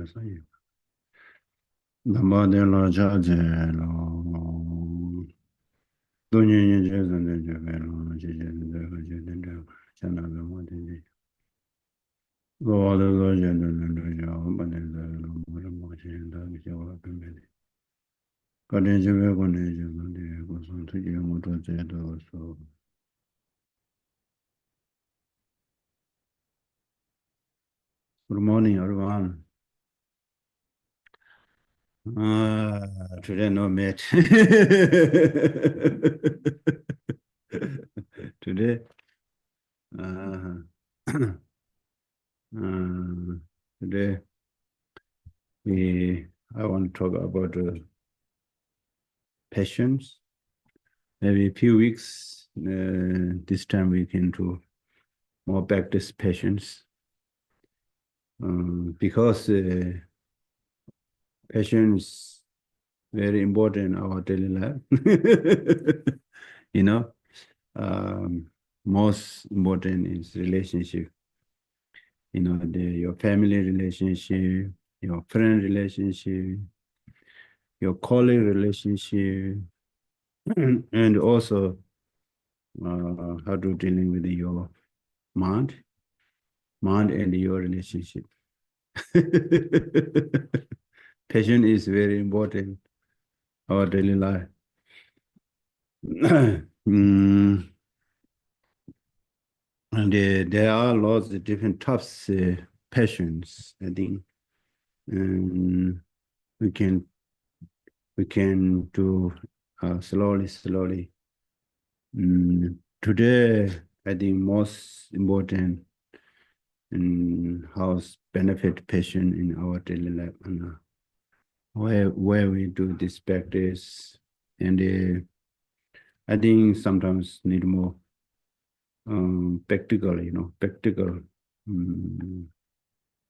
Basaya. Namba de la Jaje, lo Dunyan Jason, the Javelo, Jajan, the Chana, the Monte. Go all the Lojan and the job, but then the motion that we show up in many. But then Javan goes on to you, Moto Jedo, so. Good morning, everyone. Today no met. Today, uh, today I want to talk about patience. Maybe a few weeks. This time we can do more practice patience. Because patience very important in our daily life. You know, most important is relationship. You know, your family relationship, your friend relationship, your colleague relationship, and also how to dealing with your mind and your relationship. Patience is very important in our daily life. And there are lots of different types of patience, I think. We can do slowly. Today, I think most important in how's benefit patient in our daily life and where we do this practice, and I think sometimes need more practical,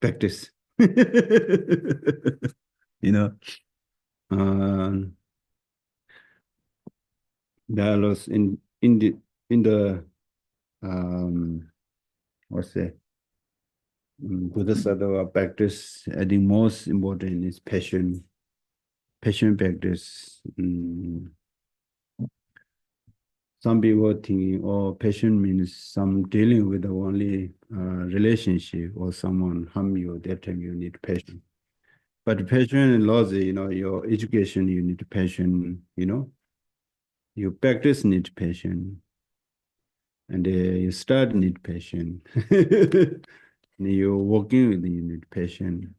practice. You know, there was in the what's that? Buddhist practice. I think most important is passion practice. Some people thinking, oh, passion means some dealing with the only relationship or someone harm you. That time you need passion. But passion laws, your education, you need passion, your practice need passion, and you start need passion. You're working with you need passion,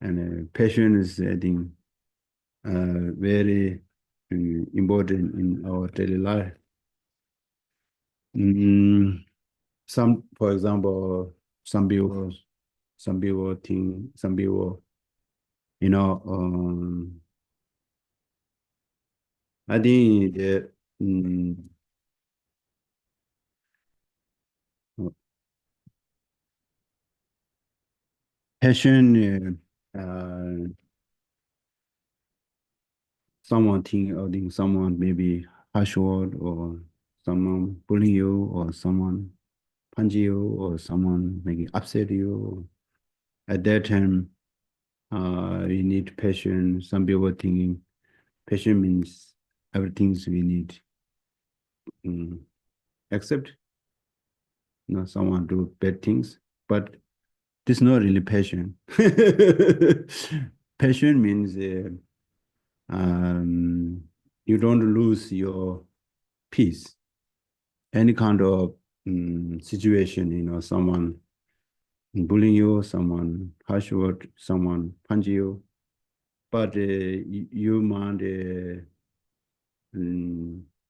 and passion is, I think, very important in our daily life. For example, some people think, some people, I think the passion, someone think someone maybe harsh word, or someone bullying you, or someone punch you, or someone maybe upset you. At that time, you need passion. Some people thinking passion means everything we need. Except, someone do bad things, but this is not really passion. Passion means you don't lose your peace. Any kind of situation, someone bullying you, someone harsh word, someone punch you, but your mind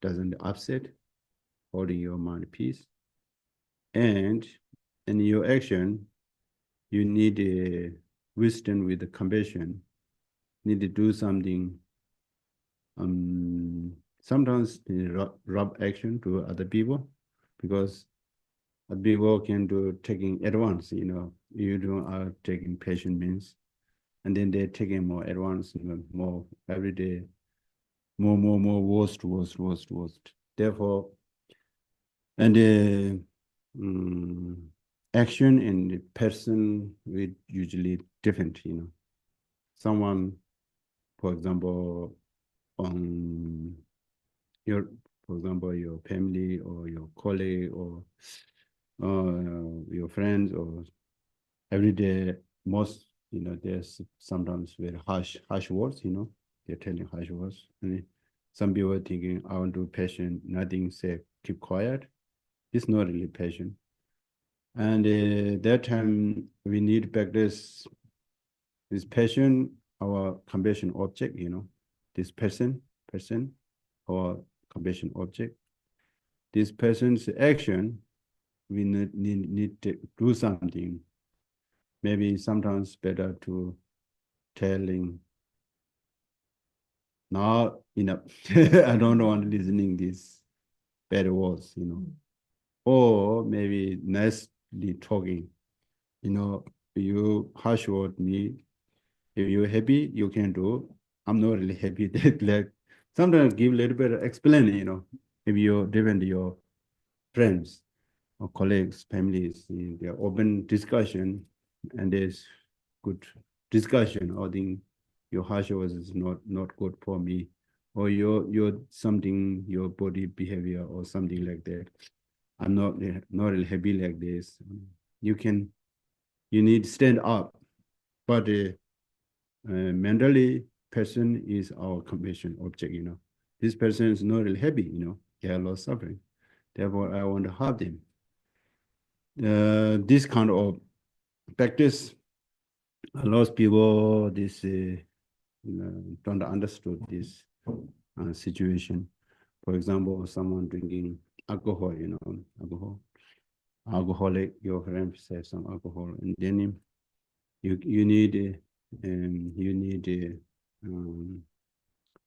doesn't upset, holding your mind peace, and in your action, you need wisdom with the compassion. Need to do something. Sometimes rub action to other people, because other people can do taking advance. You don't are taking patient means, and then they're taking more advance, more every day, more, worst. Therefore, and action and the person with usually different, you know. Someone, for example, on your, for example, your family or your colleague or your friends or every day, most, you know, there's sometimes very harsh words, you know, they're telling harsh words. And some people are thinking, I want to be patient, nothing, say, keep quiet. It's not really patient. And that time we need practice this passion, our compassion object, you know, this person, our compassion object. This person's action, we need to do something. Maybe sometimes better to telling now enough. I don't want listening these bad words, you know. Or maybe nicely talking, you know, you harsh word me. If you're happy, you can do. I'm not really happy that like sometimes give a little bit of explain, you know, if you're different your friends or colleagues, families, in their open discussion and there's good discussion, I think your harsh words is not good for me. Or your something, your body behavior or something like that. I'm not really happy like this. You can you need stand up, but mentally person is our compassion object, you know. This person is not really happy, you know, they are lost suffering. Therefore, I want to help them. This kind of practice, a lot of people this don't understood this situation. For example, someone drinking alcohol, you know, alcoholic, your friend says some alcohol, and then you need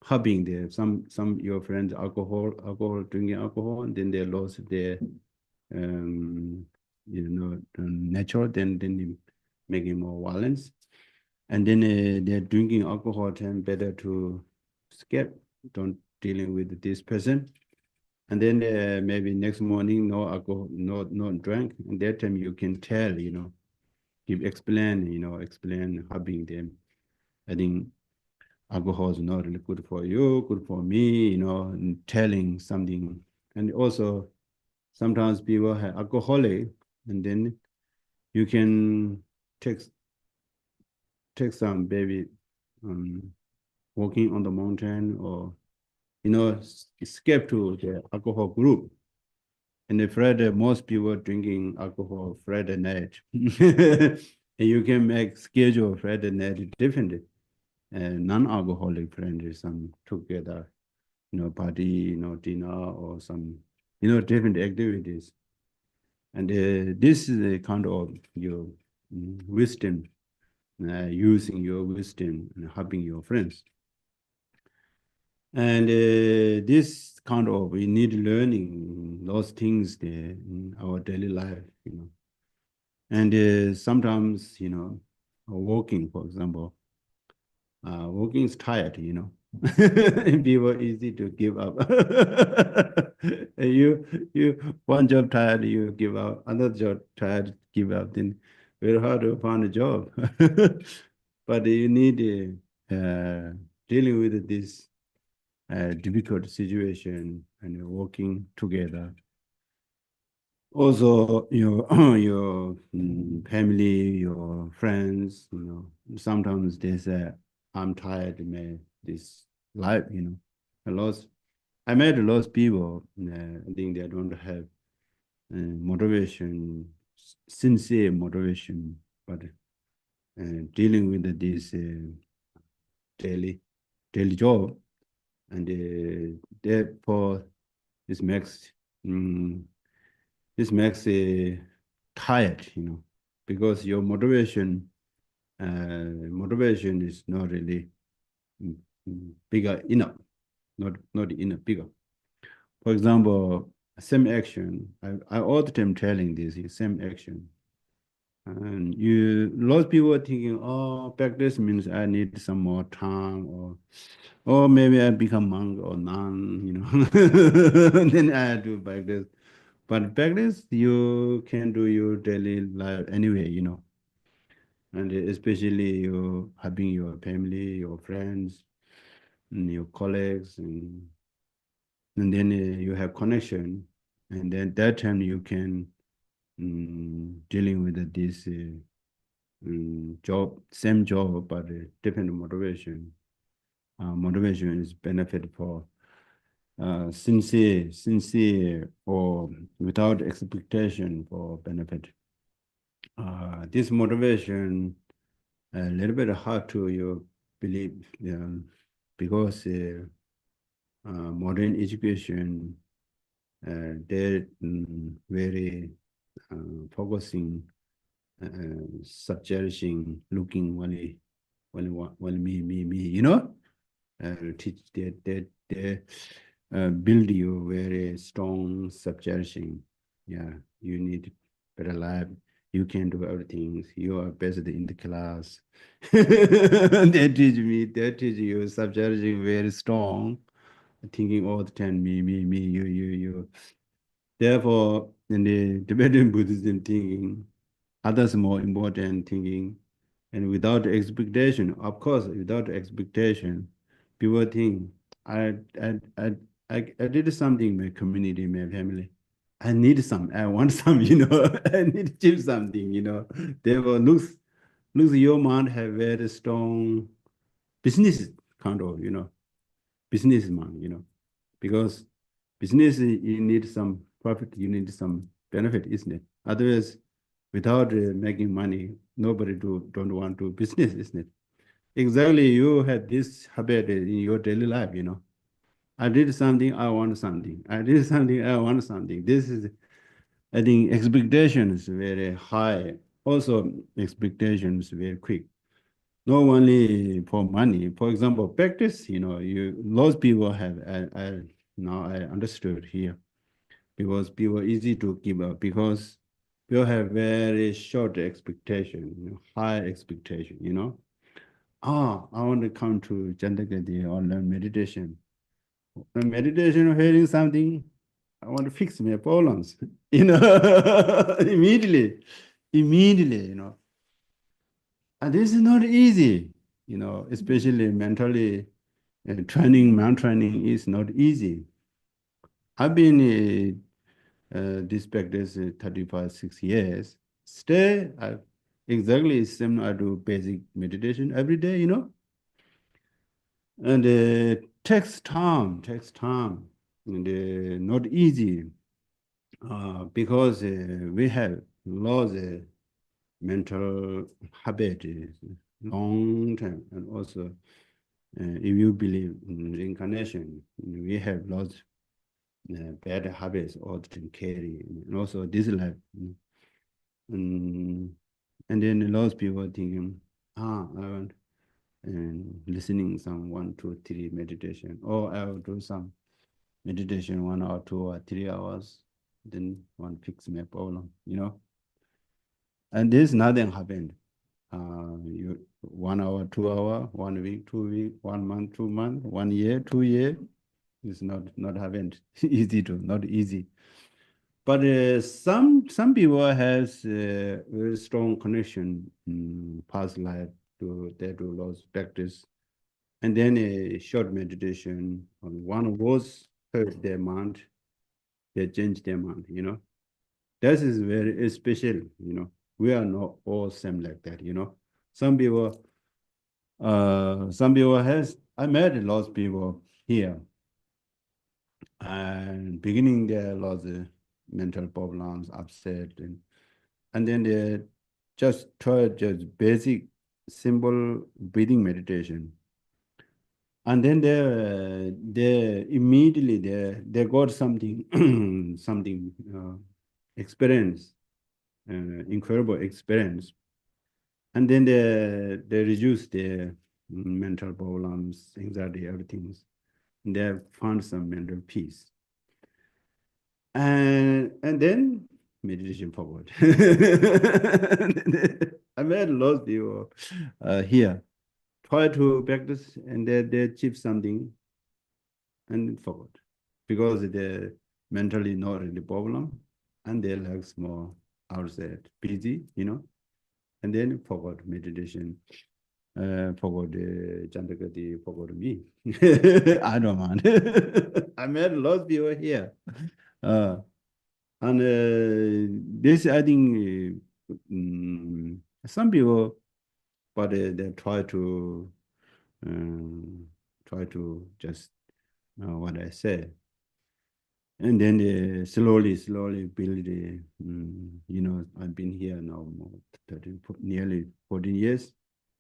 helping there. Some your friends alcohol drinking alcohol, and then they lost their um, you know natural. Then they making more violence, and then they're drinking alcohol. Then better to skip. Don't dealing with this person. And then maybe next morning no alcohol, not drink. And that time you can tell, you know, give explain, you know, explain helping them. I think alcohol is not really good for you, good for me, you know, and telling something. And also sometimes people have alcoholic and then you can take some baby um, walking on the mountain or, you know, escape to the alcohol group. And the Friday, most people drinking alcohol Friday night. And you can make schedule Friday night differently. Non-alcoholic friends, some together, you know, party, you know, dinner or some, you know, different activities. And this is a kind of your wisdom, using your wisdom and helping your friends. And this kind of, we need learning those things there in our daily life, you know. And sometimes, you know, walking, for example, walking is tired, you know. People easy to give up. You one job tired, you give up. Another job tired, give up. Then very hard to find a job. But you need dealing with this difficult situation and working together. Also, your your family, your friends, you know, sometimes they say, "I'm tired, man. This life, you know." I lost. I met a lot of people. I think they don't have motivation, sincere motivation, but dealing with this daily daily job, and therefore this makes um, this makes a tired, you know, because your motivation is not really mm, bigger enough, not enough bigger. For example, same action. I all the time telling this same action, and you lot of people are thinking, oh, practice means I need some more time, or maybe I become monk or nun, you know, then I do practice. But practice, you can do your daily life anyway, and especially you having your family, your friends, and your colleagues, and then you have connection, and then that time you can dealing with this job, same job, but different motivation. Motivation is benefit for sincere or without expectation for benefit. This motivation a little bit hard to you believe because modern education they're very focusing suggesting looking only me teach they build you very strong suggestion. Yeah, you need better life. You can do everything. You are best in the class. They teach you suggestion very strong, thinking all the time, me, you. Therefore, in the Tibetan Buddhism thinking, others more important thinking, and without expectation, of course, without expectation, people think I I I I did something in my community, my family. I need some, I want some, I need to achieve something, Therefore, looks your mind have very strong business kind of, businessman, because business you need some profit, you need some benefit, isn't it? Otherwise, without making money, nobody don't want to business, isn't it? Exactly, you had this habit in your daily life, I did something, I want something. I did something, I want something. This is, I think, expectations very high. Also, expectations very quick. Not only for money. For example, practice, lots of people have, now I understood here, because people easy to give up, because people have very short expectation, high expectation, I want to come to Chandagati or learn meditation. When meditation, hearing something, I want to fix my problems, immediately, immediately. And this is not easy, especially mentally. Training, man-training is not easy. I've been this practice 35, 6 years. Stay exactly same. I do basic meditation every day, and takes time, and not easy because we have lost mental habit long time, and also if you believe in reincarnation, we have lost bad habits all the time carry, and also this life. Mm, and then a lot of people thinking, I want and listening some 1, 2, 3 meditation, or I will do some meditation 1 or 2 or 3 hours, then one fix my problem, And this nothing happened. You 1 hour, 2 hour, 1 week, 2 week, 1 month, 2 month, 1 year, 2 year. It's not happened. Easy to not easy. But some people has very strong connection past life to they do lots practice, and then a short meditation on one words hurt their mind, they change their mind. That is very special. We are not all same like that. Some people has I met a lot of people here, and beginning there lots of mental problems, upset, and then they just try just basic simple breathing meditation, and then they immediately they got something something experience, incredible experience, and then they reduce their mental problems, anxiety, everything. They found some mental peace, and then meditation forward. I met a lot of people here try to practice, and they achieve something and forward because they mentally not really problem. and their legs more outside, busy, and then forgot meditation, forgot the Chandrakati, forgot me. I don't mind. I met a lot of people here. Uh, and this, I think, some people, but they try to just what I say, and then slowly build. I've been here now more 13, nearly 14 years,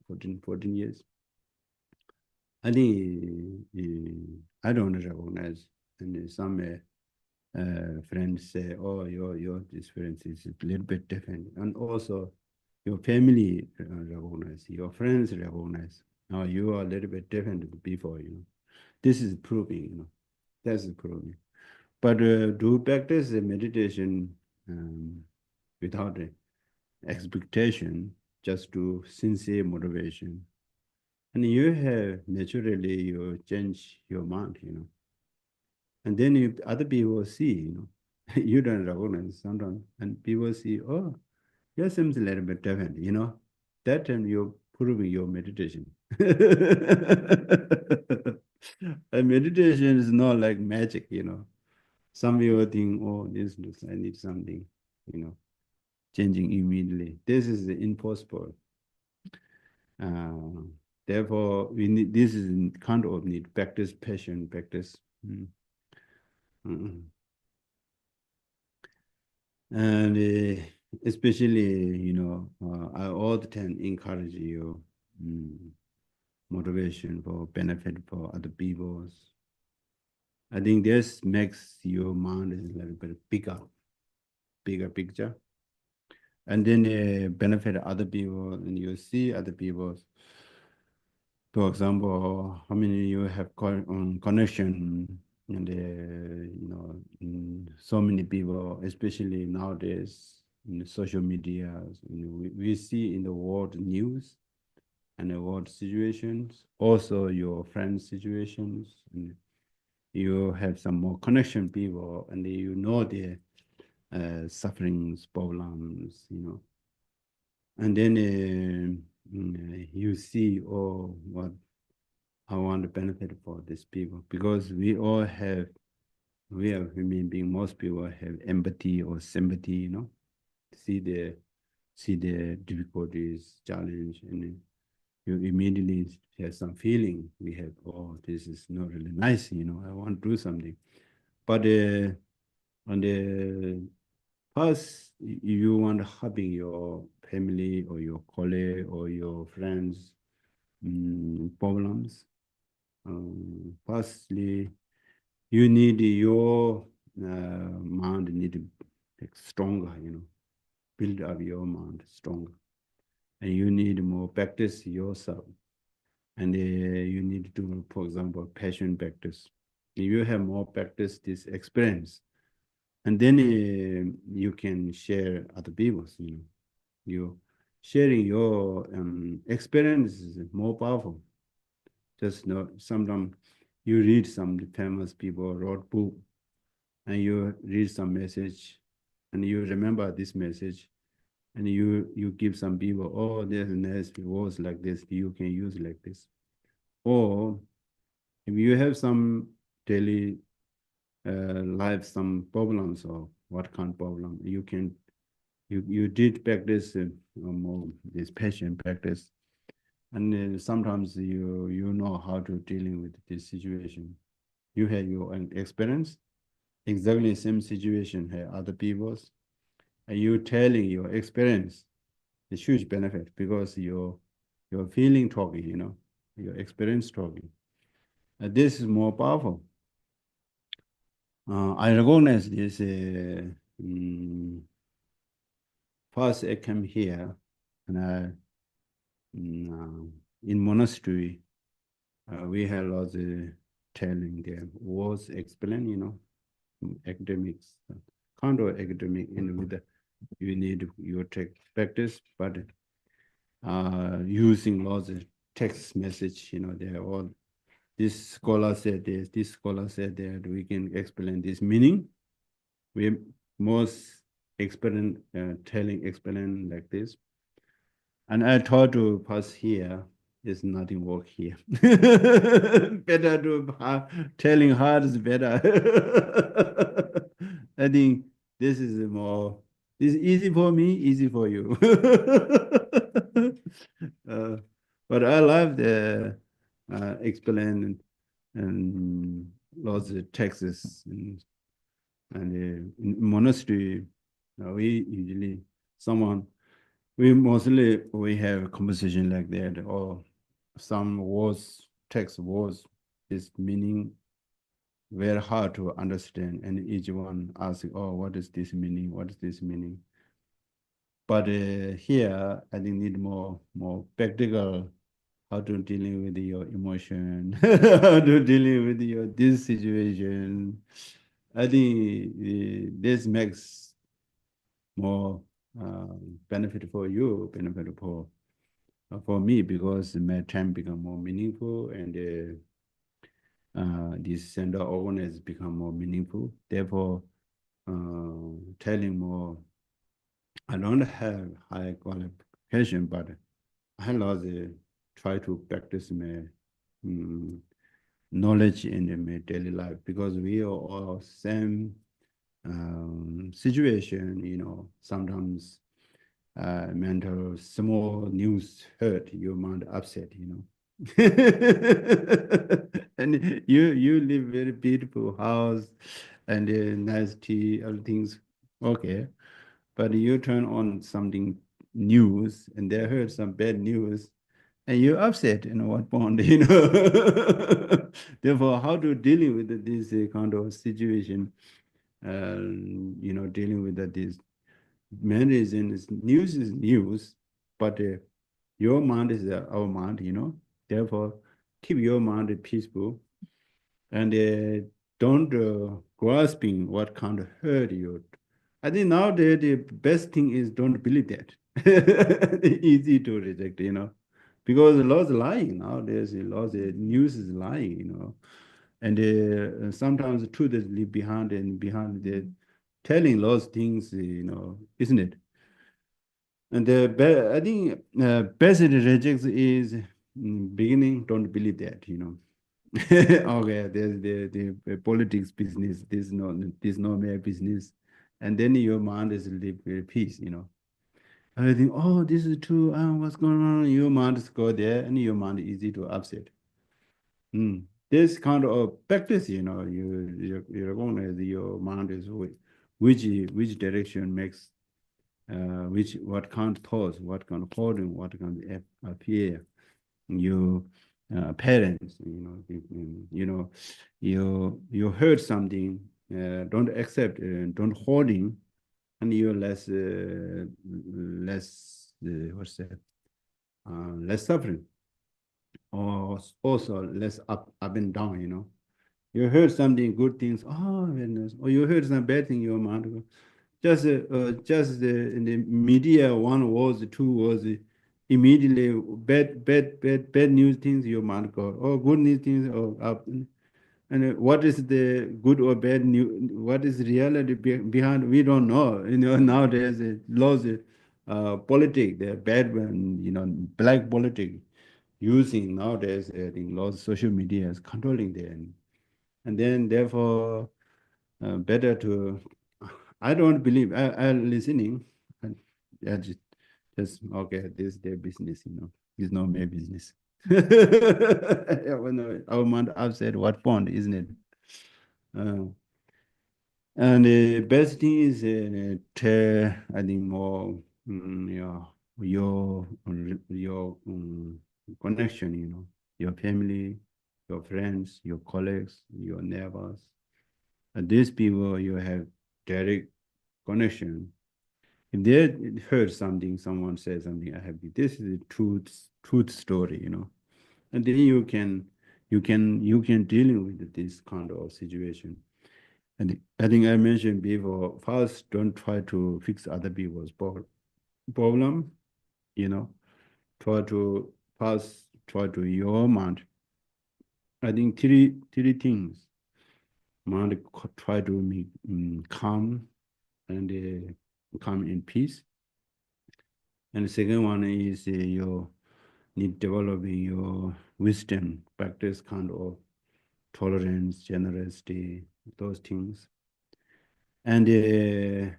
14 years. I think I don't recognize, and some friends say, "Oh, your experience is a little bit different," and also your family recognize, your friends recognize. Now you are a little bit different before, This is proving, That's proving. But do practice the meditation without expectation, just to sincere motivation. And you have naturally you change your mind, And then if other people see, you don't recognize sometimes, and people see, oh, you seems a little bit different, That time you're proving your meditation. And meditation is not like magic, Some people think, oh, this looks, I need something, changing immediately. This is impossible. Uh, Therefore, we need, this is kind of need practice, passion, practice. Mm. And especially, I all the time encourage you, motivation for benefit for other people's. I think this makes your mind is a little bit bigger picture. And then benefit other people, and you see other people. For example, how many you have connection, and so many people, especially nowadays in social media, we see in the world news and the world situations, also your friends' situations, and you have some more connection people, and you know their sufferings, problems, and then you see, oh, what I want to benefit for these people, because we are human beings. Most people have empathy or sympathy, see the difficulties, challenge, and you immediately have some feeling. We have, oh, this is not really nice, I want to do something. But on the first, you want helping your family or your colleague or your friends problems. Firstly, you need your mind need to like stronger, build up your mind stronger, and you need more practice yourself, and you need to, for example, passion practice. You have more practice this experience, and then you can share other people's, you sharing your experience is more powerful. Just know, sometimes you read some famous people wrote book, and you read some message, and you remember this message, and you give some people, oh, there's a nice words like this, you can use like this. Or if you have some daily life, some problems, or what kind of problem, you did practice more this patient practice, and sometimes you know how to dealing with this situation. You have your own experience, exactly same situation have other people's, and you telling your experience is huge benefit, because your feeling talking, your experience talking. This is more powerful. I recognize this. First, I came here, and in monastery, we had lots of telling there was explain, academics, kind of academic, with the, you need your text practice, but using lots of text message, they're all, this scholar said this scholar said that, we can explain this meaning. We most explain, explain like this. And I thought to pass here. There's nothing work here. Better to telling hard is better. I think this is more. This is easy for me, easy for you. uh, but I love the explain and lots of texts and in monastery. We usually someone we mostly we have a conversation like that, or some words, text words, is meaning very hard to understand, and each one asks, "Oh, what is this meaning? What is this meaning?" But here, I think need more practical how to dealing with your emotion, how to dealing with your this situation. I think this makes more benefit for you, benefit for me because my time become more meaningful and this center awareness become more meaningful. Therefore, telling more. I don't have high qualification, but I love try to practice my mm, knowledge in my daily life because we are all same situation. Sometimes mental small news hurt your mind upset. And you live very beautiful house and nice tea, other things okay, but you turn on something news and they heard some bad news and you're upset what point. Therefore how to dealing with this kind of situation, dealing with this main reason is news, but your mind is our mind. Therefore, keep your mind peaceful and don't grasping what kind of hurt you. I think nowadays the best thing is don't believe that. Easy to reject. Because a lot is lying nowadays. A lot of news is lying. And sometimes the truth is leave behind and behind the telling lots of things, isn't it? And I think best rejects is beginning, don't believe that. Okay, there's the politics business, this no mere business. And then your mind is live with peace. And I think, oh, this is true. What's going on? Your mind is go there and your mind is easy to upset. This kind of practice, you recognize your mind is which direction makes what kind of thoughts, what kind of holding, what kind of appear. You parents, you heard something, don't accept, don't holding, and you're less what's that? Less suffering, or also less up and down. You heard something good things, oh goodness, or you heard some bad thing, your mind go. Just in the media, one was, two was immediately bad news things your mind go. Oh, good news things or up. And what is the good or bad news? What is reality behind? We don't know. Nowadays laws, politics, the bad one. Black politics using nowadays. I think laws, social media is controlling them, and then therefore better to. I don't believe. I listening. And I just okay. This is their business. It's not my business. Yeah, well, no, our mind upset what point, isn't it? Uh, and the best thing is I think more your connection. Your family, your friends, your colleagues, your neighbors. And these people you have direct connection. If they heard something, someone said something, I have this is a truth story. And then you can dealing with this kind of situation. And I think I mentioned before, first don't try to fix other people's problem, you know, try to try to your mind. I think three things. Mind try to make calm and calm and peace. And the second one is you need developing your wisdom, practice kind of tolerance, generosity, those things. And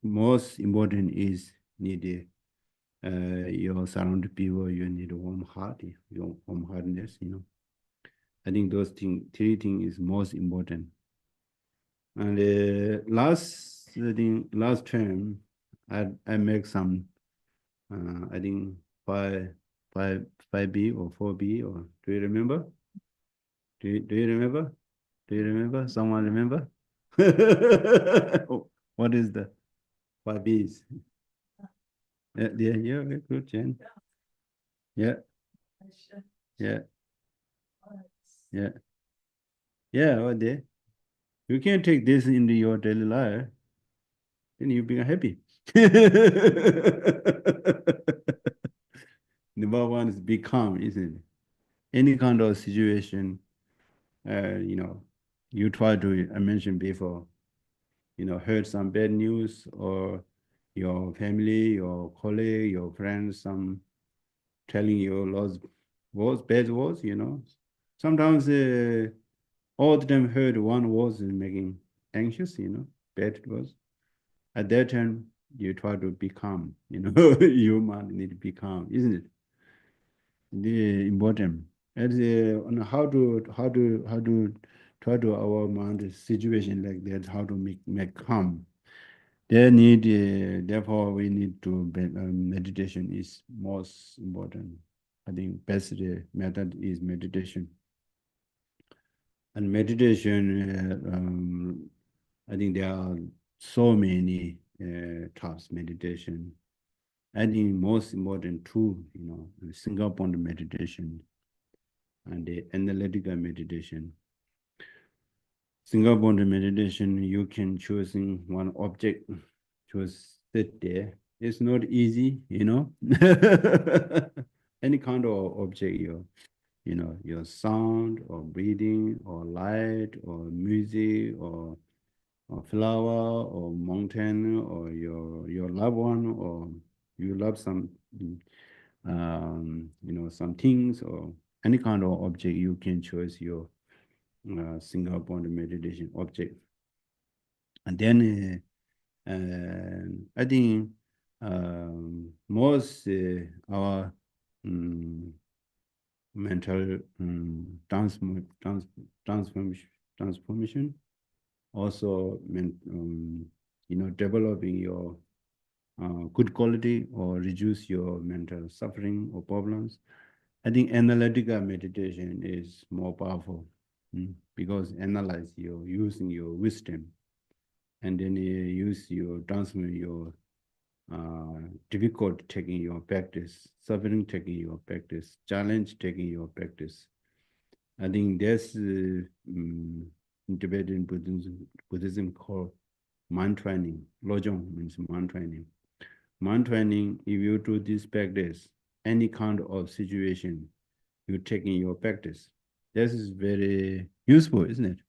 most important is need your surrounding people, you need a warm heart, your warm heartedness, I think those three things is most important. And last term, I make some, I think five, five, 5B or 4B, or do you remember? Do you remember? Do you remember? Someone remember? What is the 5Bs? Yeah, good, Jen. Yeah, yeah, yeah, yeah. What there? You can take this into your daily life, then you become happy. Number one is be calm, isn't it? Any kind of situation, you know, you try to, I mentioned before, heard some bad news, or your family, your colleague, your friends, some telling you lots words, bad words, Sometimes all of them heard one words and making anxious, bad words. At that time, you try to be calm, human need to be calm, isn't it? The important. And on how to try to our mind a situation like that, how to make calm. They need, therefore, we need to meditation is most important. I think best method is meditation. And meditation, I think there are so many types meditation. I think most important two, single point meditation and the analytical meditation. Single point meditation, you can choose one object, just sit there. It's not easy, Any kind of object, your sound or breathing or light or music or flower or mountain or your loved one, or you love some some things, or any kind of object, you can choose your single point meditation object. And then I think most our um, mental transformation also meant developing your good quality or reduce your mental suffering or problems. I think analytical meditation is more powerful, because analyze your using your wisdom, and then you use your transform your difficult taking your practice, suffering taking your practice, challenge taking your practice. I think there's Tibetan Buddhism called mind training. Lojong means mind training. Mind training, if you do this practice, any kind of situation, you take in your practice. This is very useful, isn't it?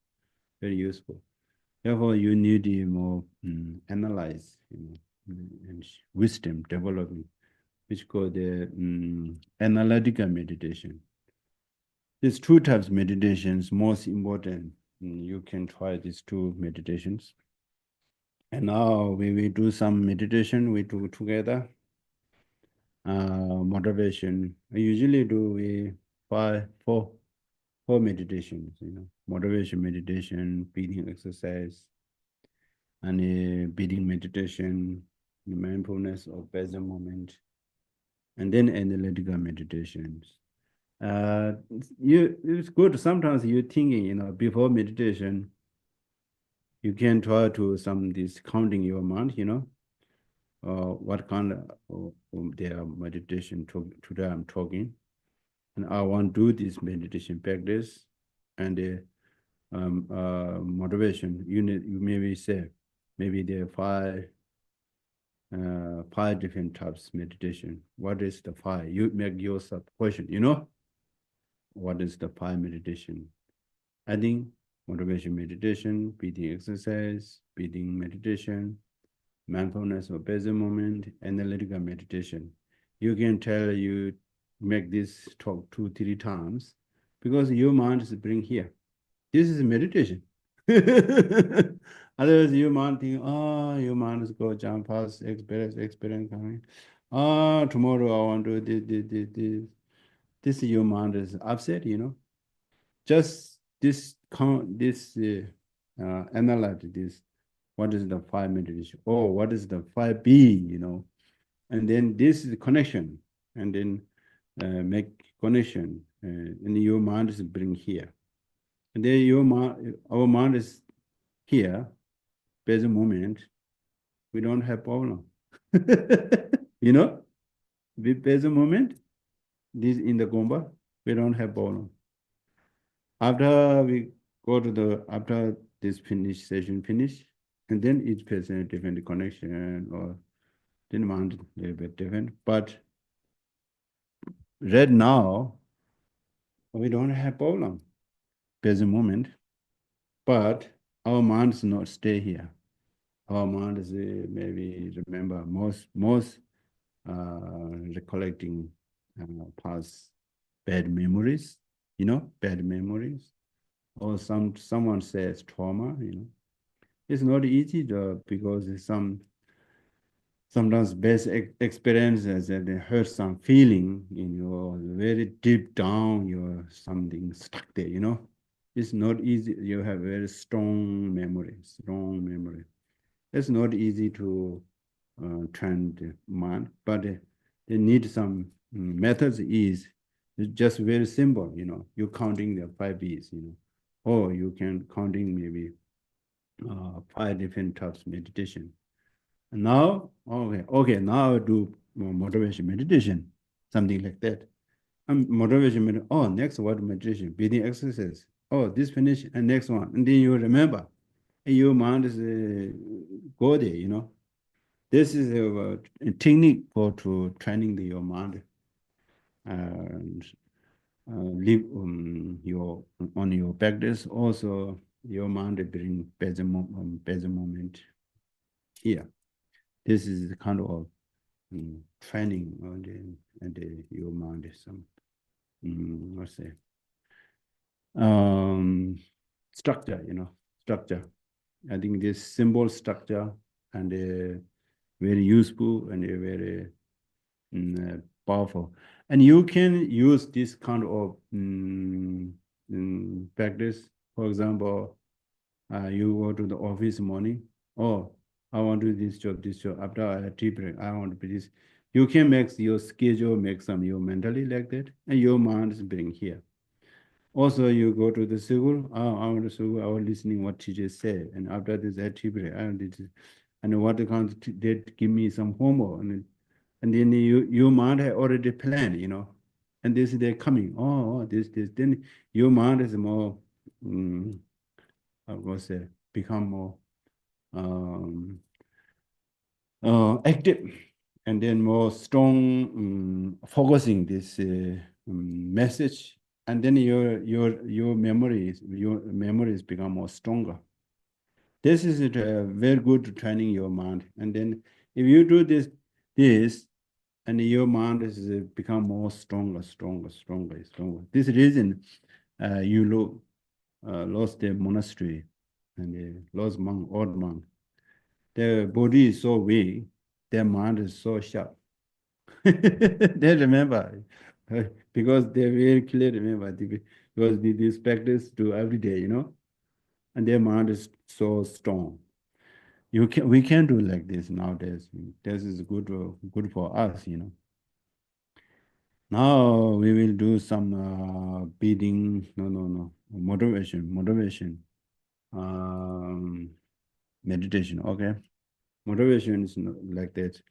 Very useful. Therefore, you need more analyze, and wisdom development, which called the analytical meditation. There's two types of meditations, most important. You can try these two meditations. And now we do some meditation, we do together. Motivation. I usually do four meditations, motivation meditation, breathing exercise, and breathing meditation, mindfulness of present moment, and then analytical meditations. It's good. Sometimes you're thinking, before meditation, you can try to some this counting your mind, what kind of their meditation today I'm talking, and I want to do this meditation practice, and motivation. You maybe say, maybe there are five different types meditation. What is the five? You make yourself question. What is the five meditation? I think motivation meditation, breathing exercise, breathing meditation, mindfulness or present moment, analytical meditation. You can tell you make this talk 2, 3 times because your mind is bring here. This is meditation. Otherwise, your mind think, oh, your mind is go jump past experience coming. Oh, tomorrow I want to do this. This your mind is upset, Just this count this analyze this. What is the 5 meditation? Oh, what is the 5B, And then this is the connection, and then make connection, and your mind is bring here. And then your mind, our mind is here, present moment. We don't have problem. you know, with present moment, this in the Gomba, we don't have problem. After we go to after this session finish, and then each person different connection or then mind a little bit different. But right now, we don't have problem, present moment, but our mind is not stay here. Our mind is maybe remember most recollecting past bad memories, bad memories, or someone says trauma. It's not easy because sometimes best experiences that they hurt some feeling in your very deep down, you're something stuck there. It's not easy. You have very strong memory, strong memory. It's not easy to train the mind, but they need some methods is it's just very simple, you're counting the 5 Bs, or you can counting maybe 5 different types of meditation. And now, okay, now I do motivation meditation, something like that. Motivation meditation, oh, next what meditation, breathing exercise. Oh, this finish and next one. And then you remember, and your mind is go there. This is a technique for to training your mind and live your on your practice. Also, your mind bring present moment here. This is the kind of training on your mind. Some let's say structure. Structure. I think this symbol structure and very useful and very powerful. And you can use this kind of practice. For example, you go to the office morning. Oh, I want to do this job, this job. After I have tea break, I want to be this. You can make your schedule, make some you mentally like that, and your mind is bring here. Also, you go to the school. Oh, I want to school. I was listening what teachers say, and after this, I tea break. I did this, and what they give me some homework, and then your mind had already planned. And this they're coming. Oh, this. Then your mind is more, I would say, become more active, and then more strong, focusing this message, and then your memories become more stronger. This is very good training your mind, and then if you do this, and your mind is become more stronger. This reason lost the monastery and lost monk, old monk. Their body is so weak, their mind is so sharp. They remember because they very clearly remember because this practice do every day, and their mind is so strong. We can do like this nowadays. This is good for us. Now we will do some breathing. No. Motivation. Meditation. Okay. Motivation is not like that.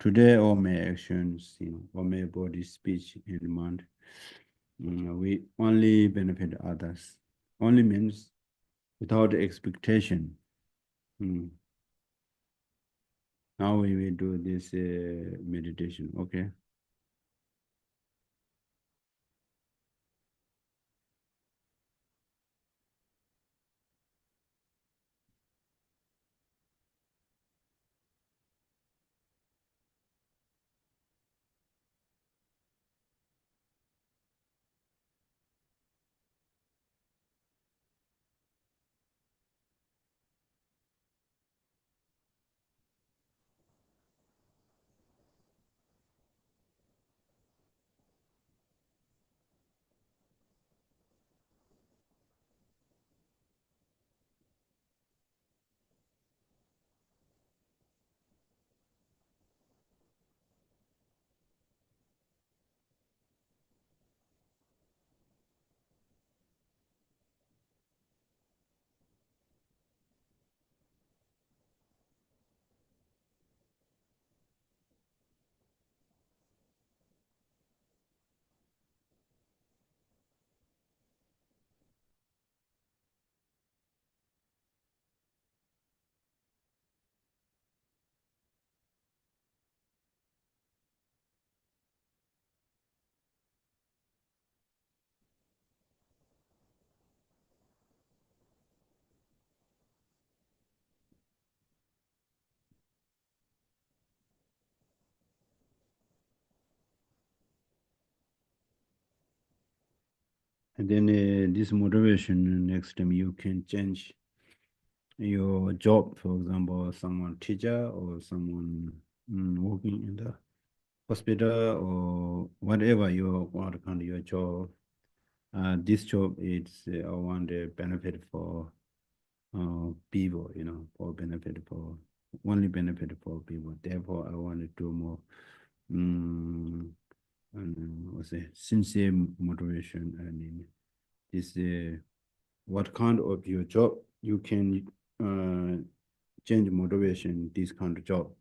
Today, all my actions, all my body, speech, and mind, we only benefit others. Only means without expectation. Mm. Now we will do this meditation. Okay. And then this motivation, next time you can change your job. For example, someone teacher or someone working in the hospital or whatever your what kind of your job. This job is I want a benefit for people, for benefit for only benefit for people. Therefore, I want to do more um, and what's it, sincere motivation. I mean, this what kind of your job you can change motivation. This kind of job.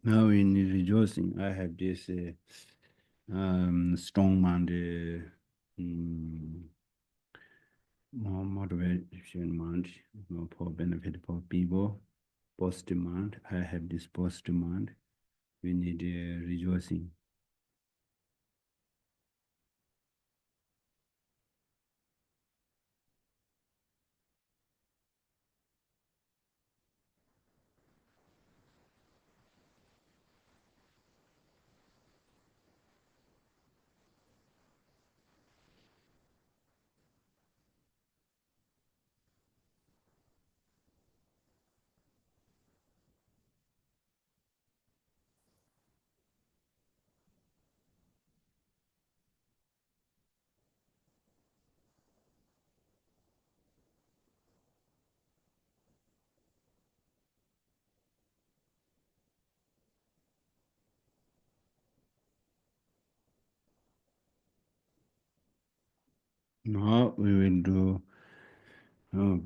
Now in rejoicing, I have this strong mind, more motivation mind, for benefit for people. Positive mind. I have this positive mind. We need rejoicing. Now we will do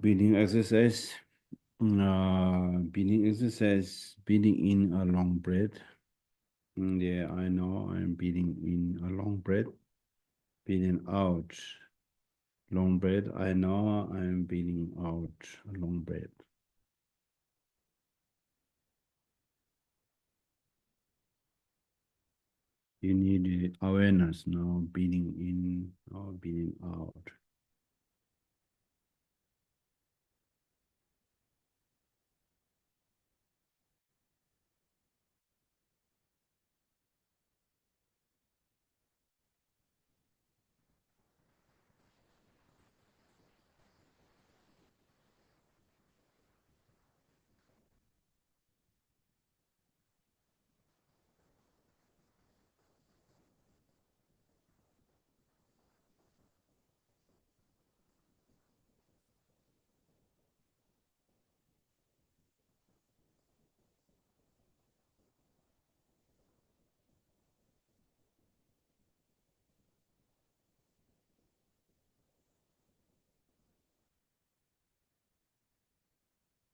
breathing exercise. Breathing exercise, breathing in a long breath. Yeah, I know I'm breathing in a long breath. Breathing out, long breath. I know I'm breathing out a long breath. You need awareness now, breathing in or breathing out.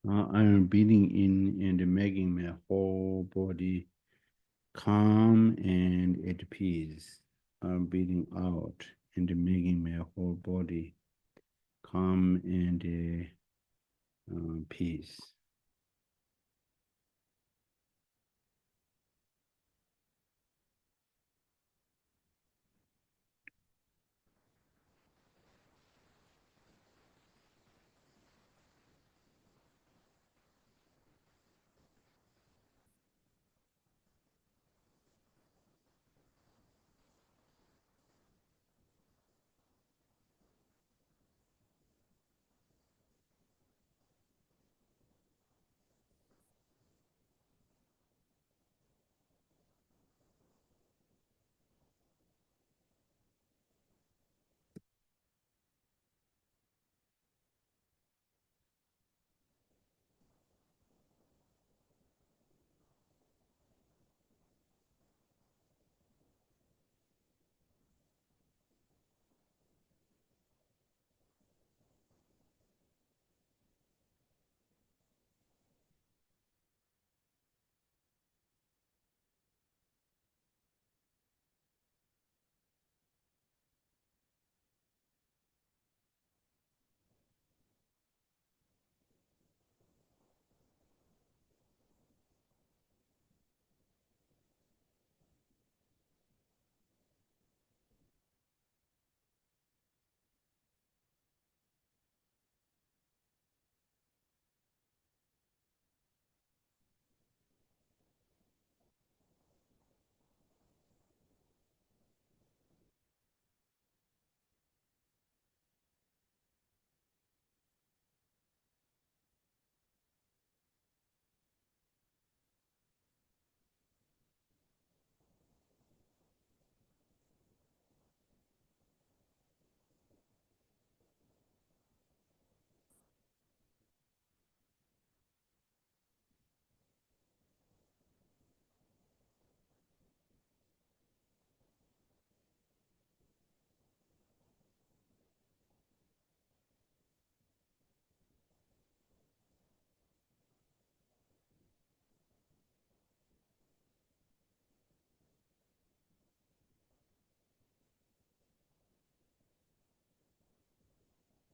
I'm breathing in and making my whole body calm and at peace. I'm breathing out and making my whole body calm and peace.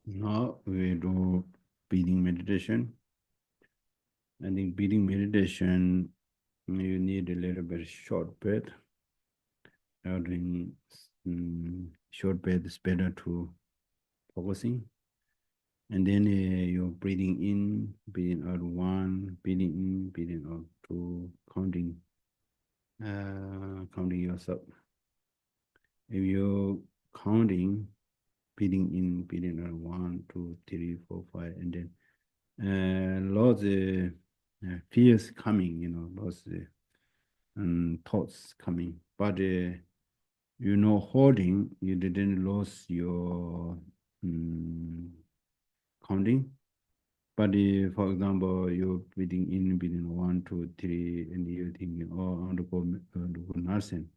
Now we do breathing meditation. I think breathing meditation, you need a little bit short breath. Doing short breath is better to focusing. And then you're breathing in, breathing out one, breathing in, breathing out two, counting yourself. If you're counting, breathing in, breathing out one, two, three, four, five, and then lots of fears coming, lots of thoughts coming. But holding, you didn't lose your um, counting. But for example, you're breathing in, breathing one, two, three, and you're thinking, oh, I want to go nursing.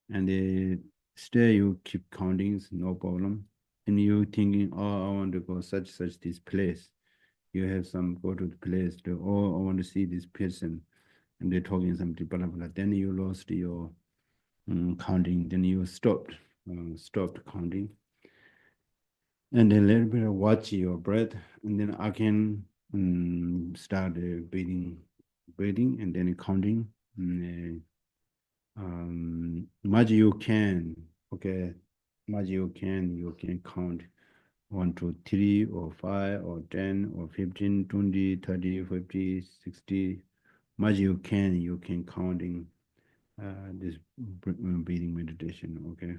And still you keep counting, no problem. And you thinking, oh, I want to go such this place. You have some go to the place, oh, I want to see this person, and they're talking something, blah, blah, blah. Then you lost your counting, then you stopped counting. And then a little bit of watch your breath, and then I can start breathing, and then counting. Much you can, okay, much you can count 1, 2, 3, or 5, or 10, or 15, 20, 30, 50, 60. Much you can counting this breathing meditation, okay.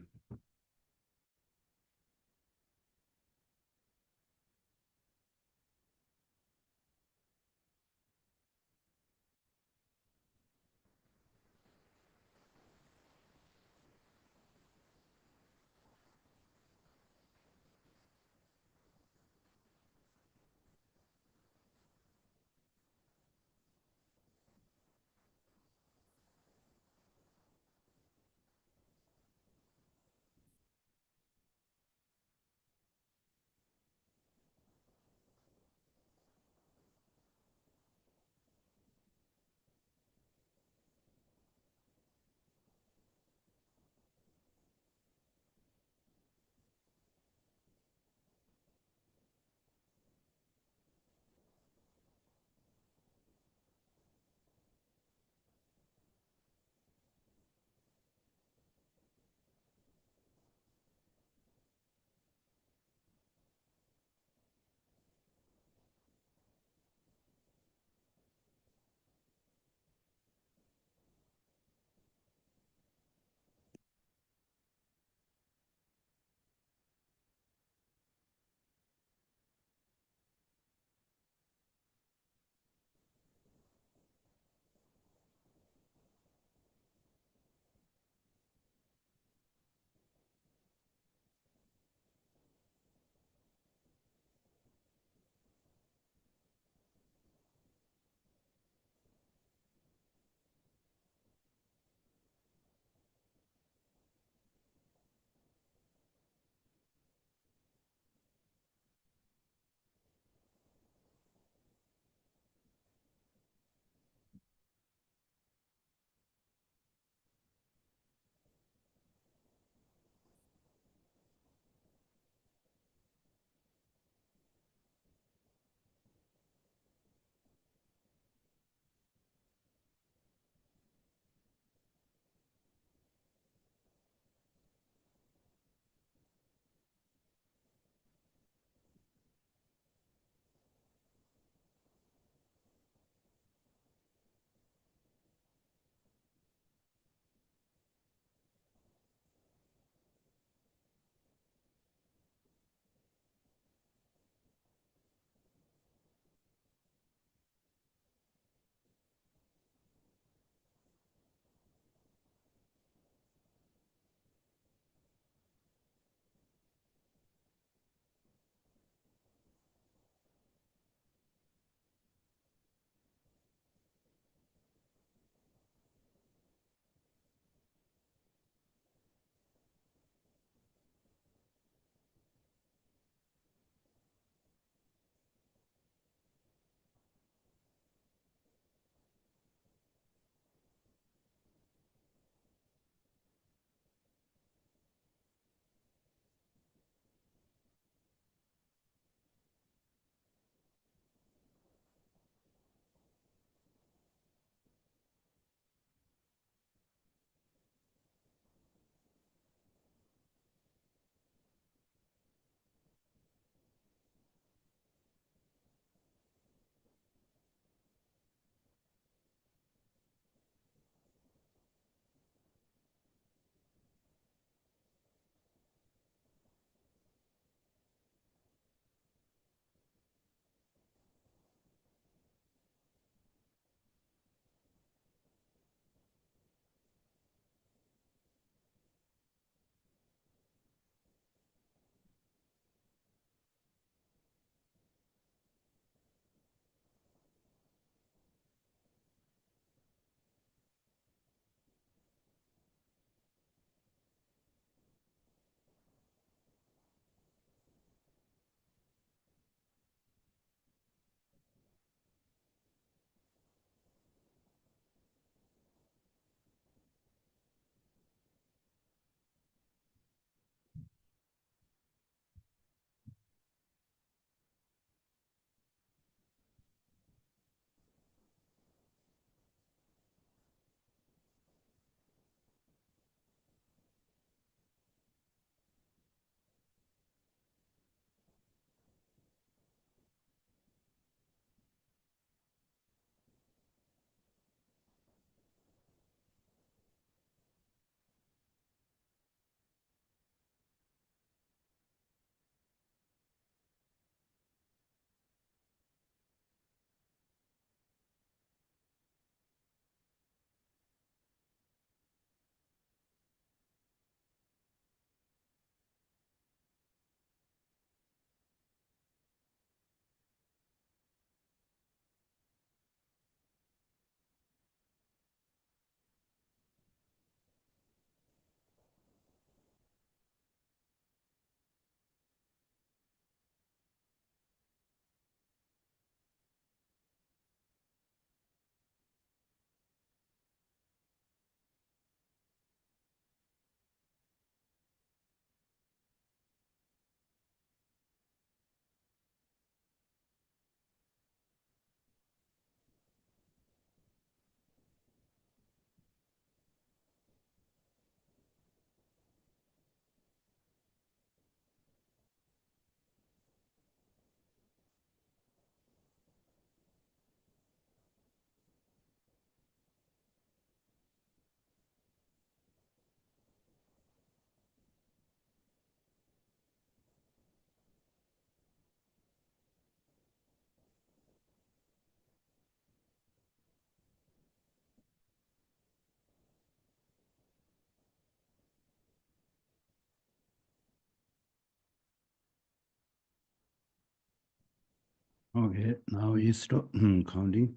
Okay, now you stop counting.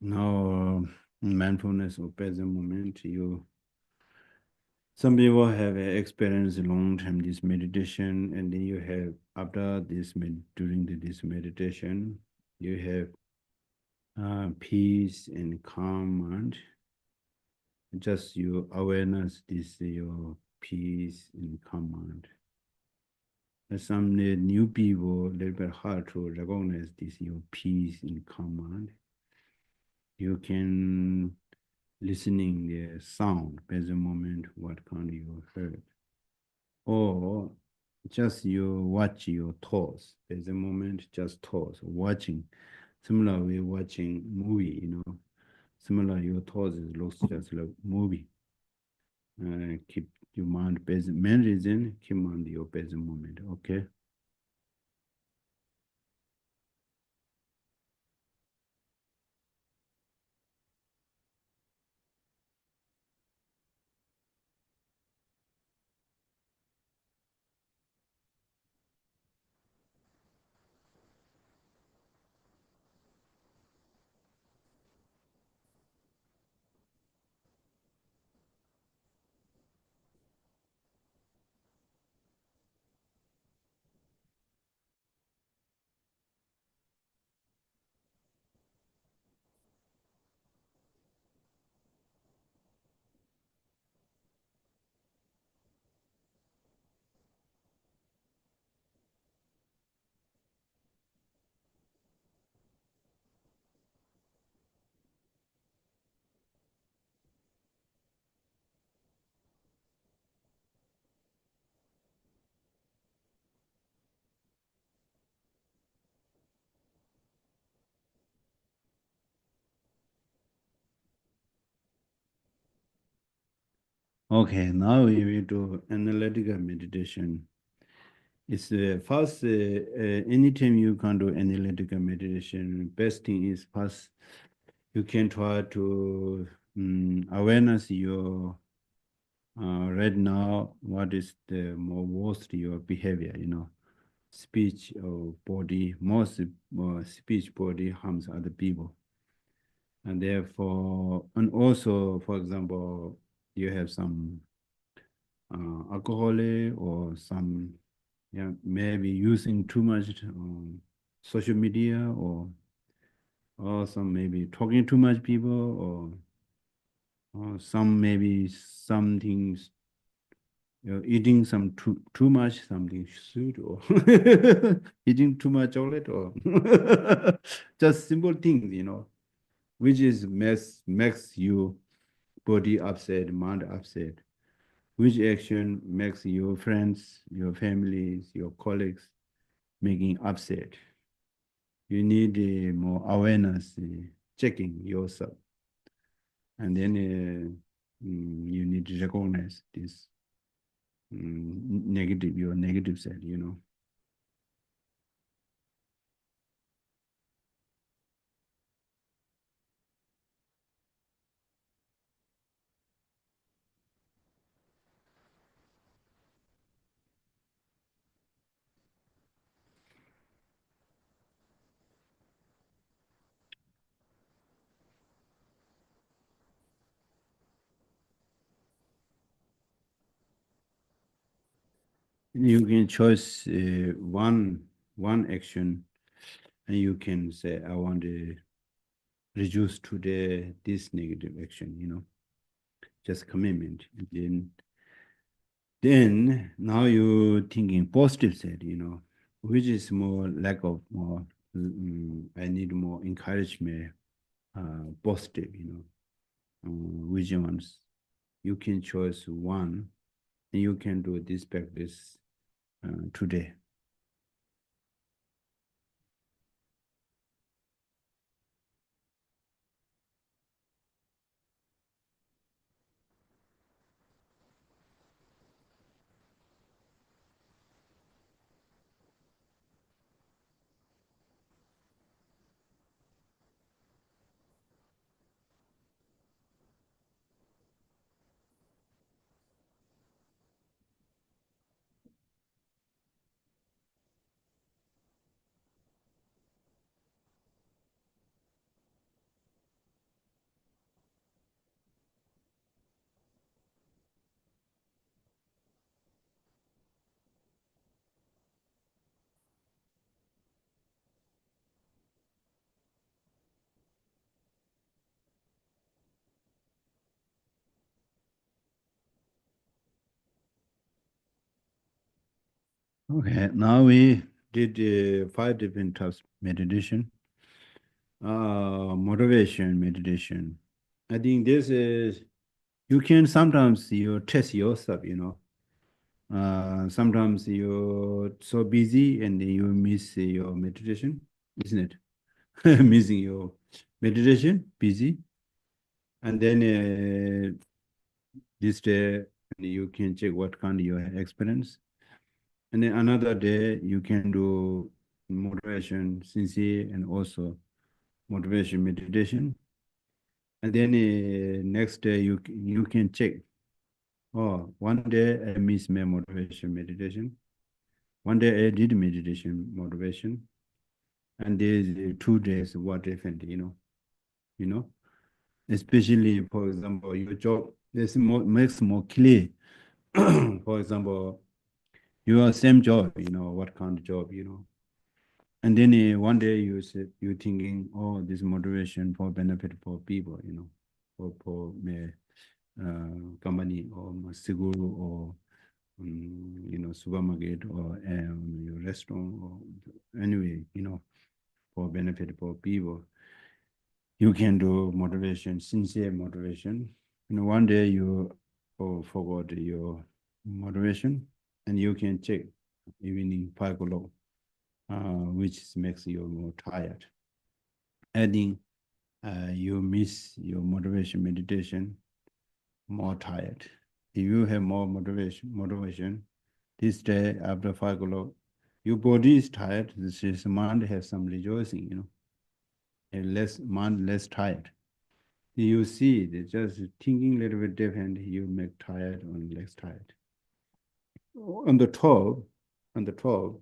Now, mindfulness or present moment, some people have experienced long-term this meditation, and then you have after during this meditation, you have peace and calm mind. Just your awareness, this your peace and calm mind. Some new people, little bit hard to recognize this your peace and calm mind. You can listening the sound, present moment, what kind you heard, or just you watch your thoughts, present moment, just thoughts, watching. Similar, we watching movie, similar your thoughts looks just like movie. Keep your mind present. Main reason, keep mind your present moment. Okay. Okay, now we will do analytical meditation. It's first, anytime you can do analytical meditation, best thing is first, you can try to awareness your right now, what is the more worst your behavior, speech or body, most speech body harms other people. And therefore, and also, for example, you have some alcohol or some, yeah, maybe using too much social media or some maybe talking too much people or some maybe some things eating some too much something sweet or eating too much chocolate or just simple things, which is makes you body upset, mind upset. Which action makes your friends, your families, your colleagues making upset? You need more awareness, checking yourself, and then you need to recognize this negative, your negative side. You can choose one action, and you can say, I want to reduce today this negative action, just commitment. And then now you're thinking positive side, which is more lack of more, I need more encouragement, positive, which ones you can choose one, and you can do this practice today. Okay, now we did 5 different types of meditation. Motivation meditation. I think this is, you can sometimes you test yourself, sometimes you're so busy and you miss your meditation, isn't it? Missing your meditation, busy. And then this day you can check what kind of your experience. And then another day you can do motivation, sincere, and also motivation meditation. And then next day you can check. Oh, one day I miss my motivation meditation. One day I did meditation motivation, and there's 2 days what different, you know. Especially for example, your job this more makes more clear. For example, your same job, what kind of job, and then one day you thinking, oh, this motivation for benefit for people, for my company or my seguro or supermarket or your restaurant or anyway, for benefit for people. You can do motivation, sincere motivation. One day you forgot your motivation, and you can check evening 5 o'clock, which makes you more tired. Adding, you miss your motivation meditation, more tired. If you have more motivation, this day after 5 o'clock, your body is tired. This is mind has some rejoicing, and less mind less tired. You see, they just thinking a little bit different, you make tired or less tired. On the top, on the top,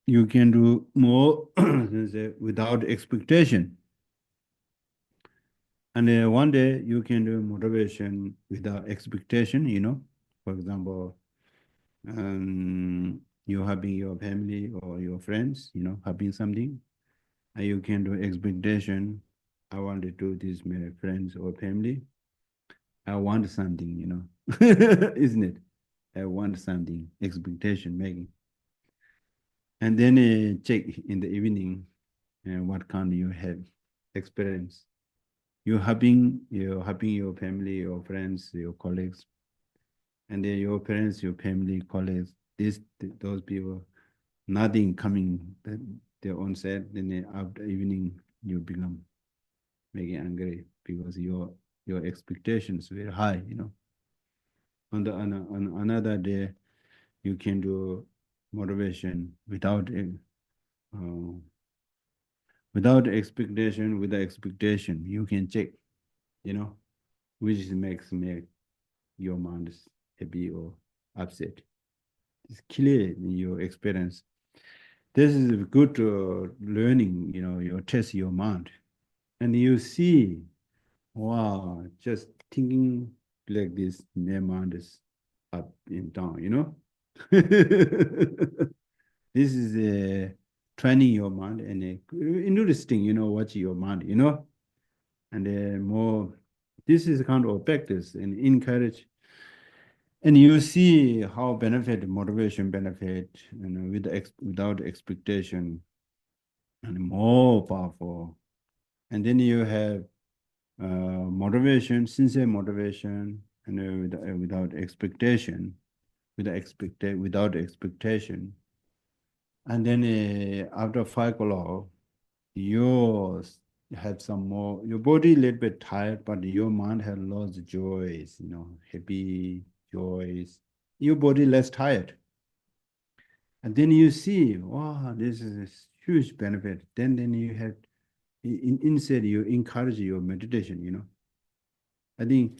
you can do more without expectation. And one day you can do motivation without expectation, For example, you having your family or your friends, having something, and you can do expectation. I want to do this, my friends or family. I want something, isn't it? I want something, expectation making. And then check in the evening what kind you have experience. You're having your family, your friends, your colleagues, and then your parents, your family, colleagues, those people, nothing coming their own side, then after evening you become making angry because your expectations very high, on another day you can do motivation uh, without expectation, with the expectation you can check, you know which make your mind happy or upset. It's clear in your experience. This is a good learning, you test your mind. And you see, wow, just thinking like this, my mind is up and down, This is training your mind and interesting, watch your mind, and more, this is kind of practice and encourage. And you see how benefit, motivation benefit, without expectation, and more powerful. And then you have motivation, sincere motivation, and without expectation, without expectation. And then after 5 o'clock, you have some more, your body a little bit tired, but your mind has lots of joys, happy joys. Your body less tired. And then you see, wow, this is a huge benefit. Then you have instead you encourage your meditation, I think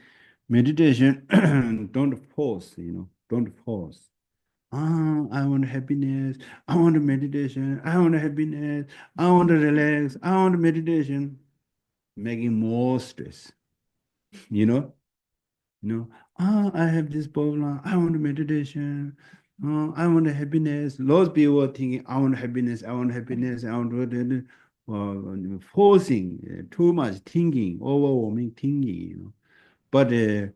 meditation don't force, don't force. Ah, I want happiness. I want meditation. I want happiness. I want to relax. I want meditation. Making more stress, you know? I have this problem. I want meditation. I want happiness. Lots of people are thinking, I want happiness. I want happiness. I want forcing too much thinking, overwhelming thinking, But if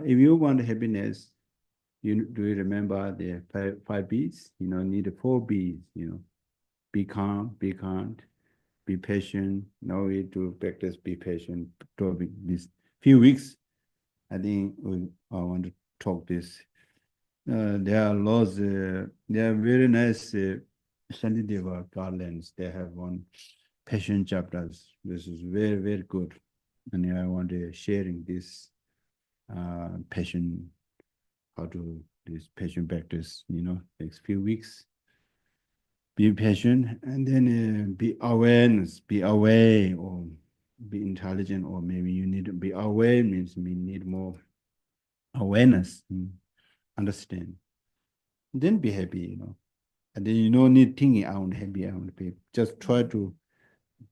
you want happiness, Do you remember the five B's? Need four B's, be calm, be kind, be patient. Now we do practice, be patient. This few weeks, I think I want to talk this. There are lots, there are very nice Shantideva garlands. They have one patient chapters. This is very, very good. And I want to sharing this patient, how to this patient practice, next few weeks. Be patient and then be awareness, be aware or be intelligent, or maybe you need to be aware means we need more awareness, understand. Then be happy, And then you don't need thinking, I want happy, I want to be. Just try to,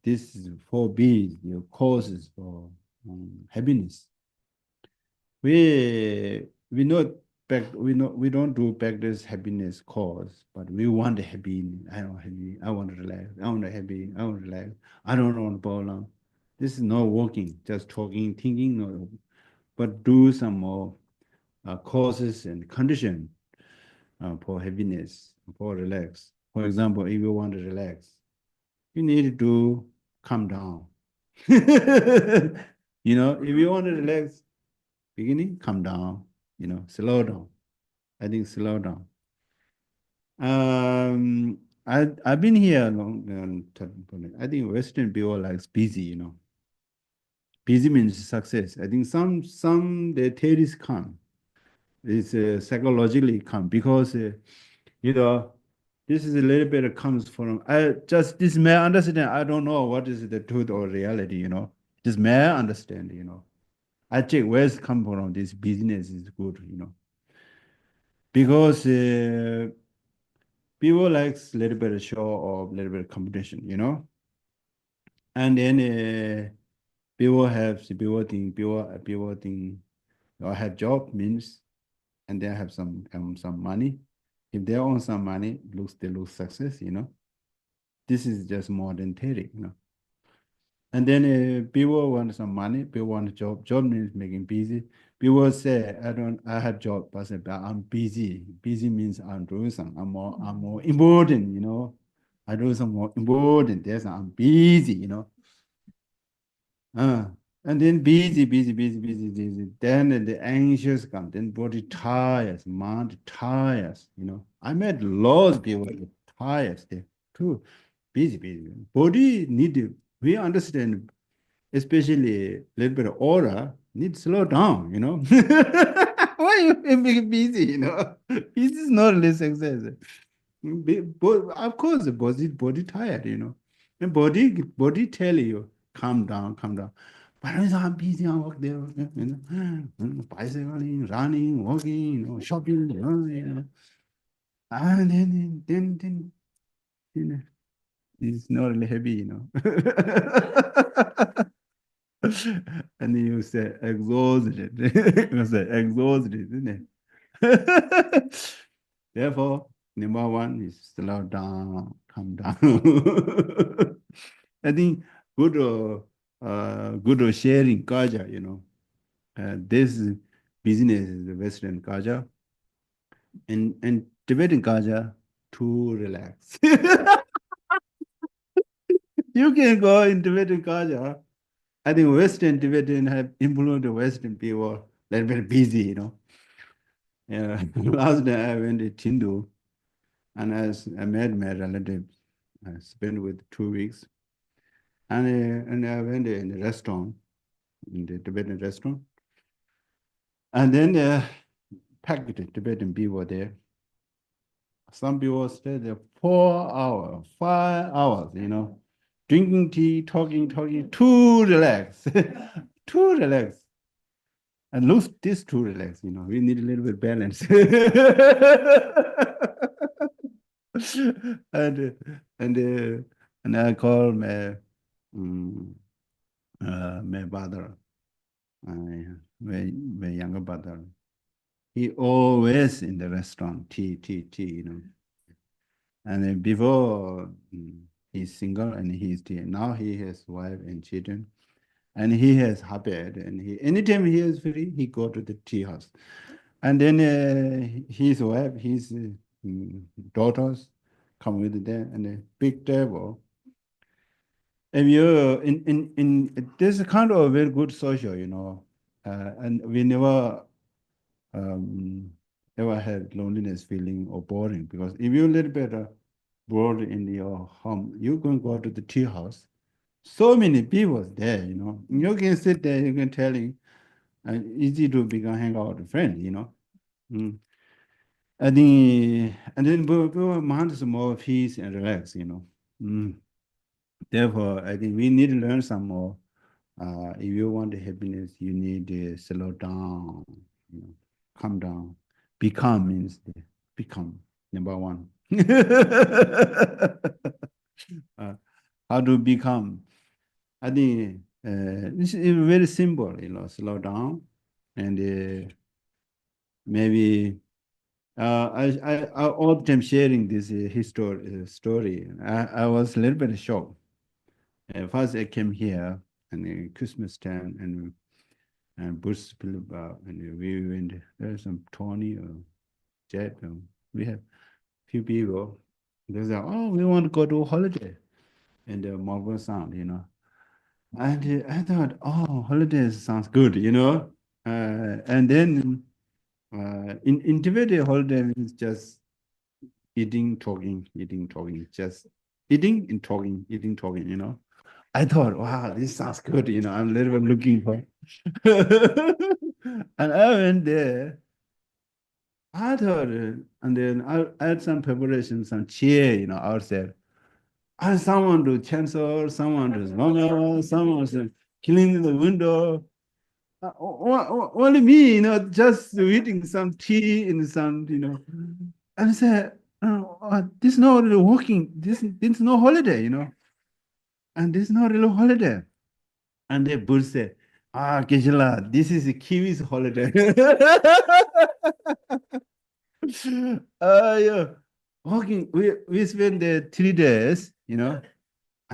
this is 4B, your causes for happiness. We not we don't do practice happiness cause, but we want happy. I don't happy. I want to relax. I want to happy. I want to relax. I don't want to bow down. This is not working. Just talking, thinking, no. But do some more causes and condition for happiness, for relax. For example, if you want to relax, you need to calm down. If you want to relax, beginning, calm down, slow down. I think slow down. I've been here long. I think Western people likes busy, Busy means success. I think some the theories come. It's psychologically come because you know this is a little bit comes from I just this may understand. I don't know what is the truth or reality, This may understand, I check where's come from. This business is good, because people likes a little bit of show or a little bit of competition, and then people think or have job means, and they have some money. If they own some money, they lose success, This is just modern theory, And then people want some money, people want a job. Job means making busy. People say, I have job, but I'm busy. Busy means I'm doing something. I'm more important, I do some more important. I'm busy, Uh, and then busy. Then the anxious come, then body tires, mind tires, I met lots of people get tired there too. Busy. Body need, we understand, especially a little bit of aura, need to slow down, Why you being busy, Busy is not really success. Of course, the body tired, And body tell you, calm down, calm down. But I'm busy, I work there, bicycling, running, walking, shopping, And then it's not really heavy, And you say exhausted. You say exhausted, isn't it? Therefore, number one is slow down, calm down. I think good sharing culture, this business is the Western culture, and Tibetan culture to relax. You can go in Tibetan culture. I think Western Tibetan have influenced the Western people. They're very busy, Yeah. Last day I went to Tindu, and I met my relatives. I spent with 2 weeks, and I went in the restaurant, in the Tibetan restaurant, and then packed Tibetan people there. Some people stayed there 4 hours, 5 hours, drinking tea, talking, too relaxed, too relaxed. And lose this too relaxed, we need a little bit balance. and and and I call my brother, my younger brother. He always in the restaurant, tea, And then before he's single and he's now he has wife and children, and he has habit. And anytime he is free, he go to the tea house. And then his wife, his daughters come with them and a big table. If you in this is kind of a very good social, and we never um, ever had loneliness feeling or boring because if you're a little bit bored in your home, you can go to the tea house. So many people there, You can sit there, you can tell him, easy to become hang out with friends. Mm. I think, and then we want some more peace and relax. Mm. Therefore, I think we need to learn some more. If you want the happiness, you need to slow down, you know, calm down. Become means become number one. Uh, how to become? I think this is very simple, slow down and maybe I all the time sharing this story. I was a little bit shocked. First, I came here and Christmas time and Bush Philip and we went. There's some Tony or Jet. We have few people. They say, "Oh, we want to go to a holiday in the Marble Sound." And I thought, "Oh, holidays sounds good." And then in Tibet, a holiday means just eating, talking, just eating, talking. I thought, wow, this sounds good. I'm a little bit looking for. And I went there. I thought, and then I had some preparation, some chair, outside. And someone to chancel, someone to mama, someone to cleaning the window. Only me, just eating some tea and some. And I said, this is not really working. This is no holiday. And this is not really holiday. And the Buddha said, Keshila, this is a Kiwi's holiday. Yeah. Walking, we spent there 3 days, and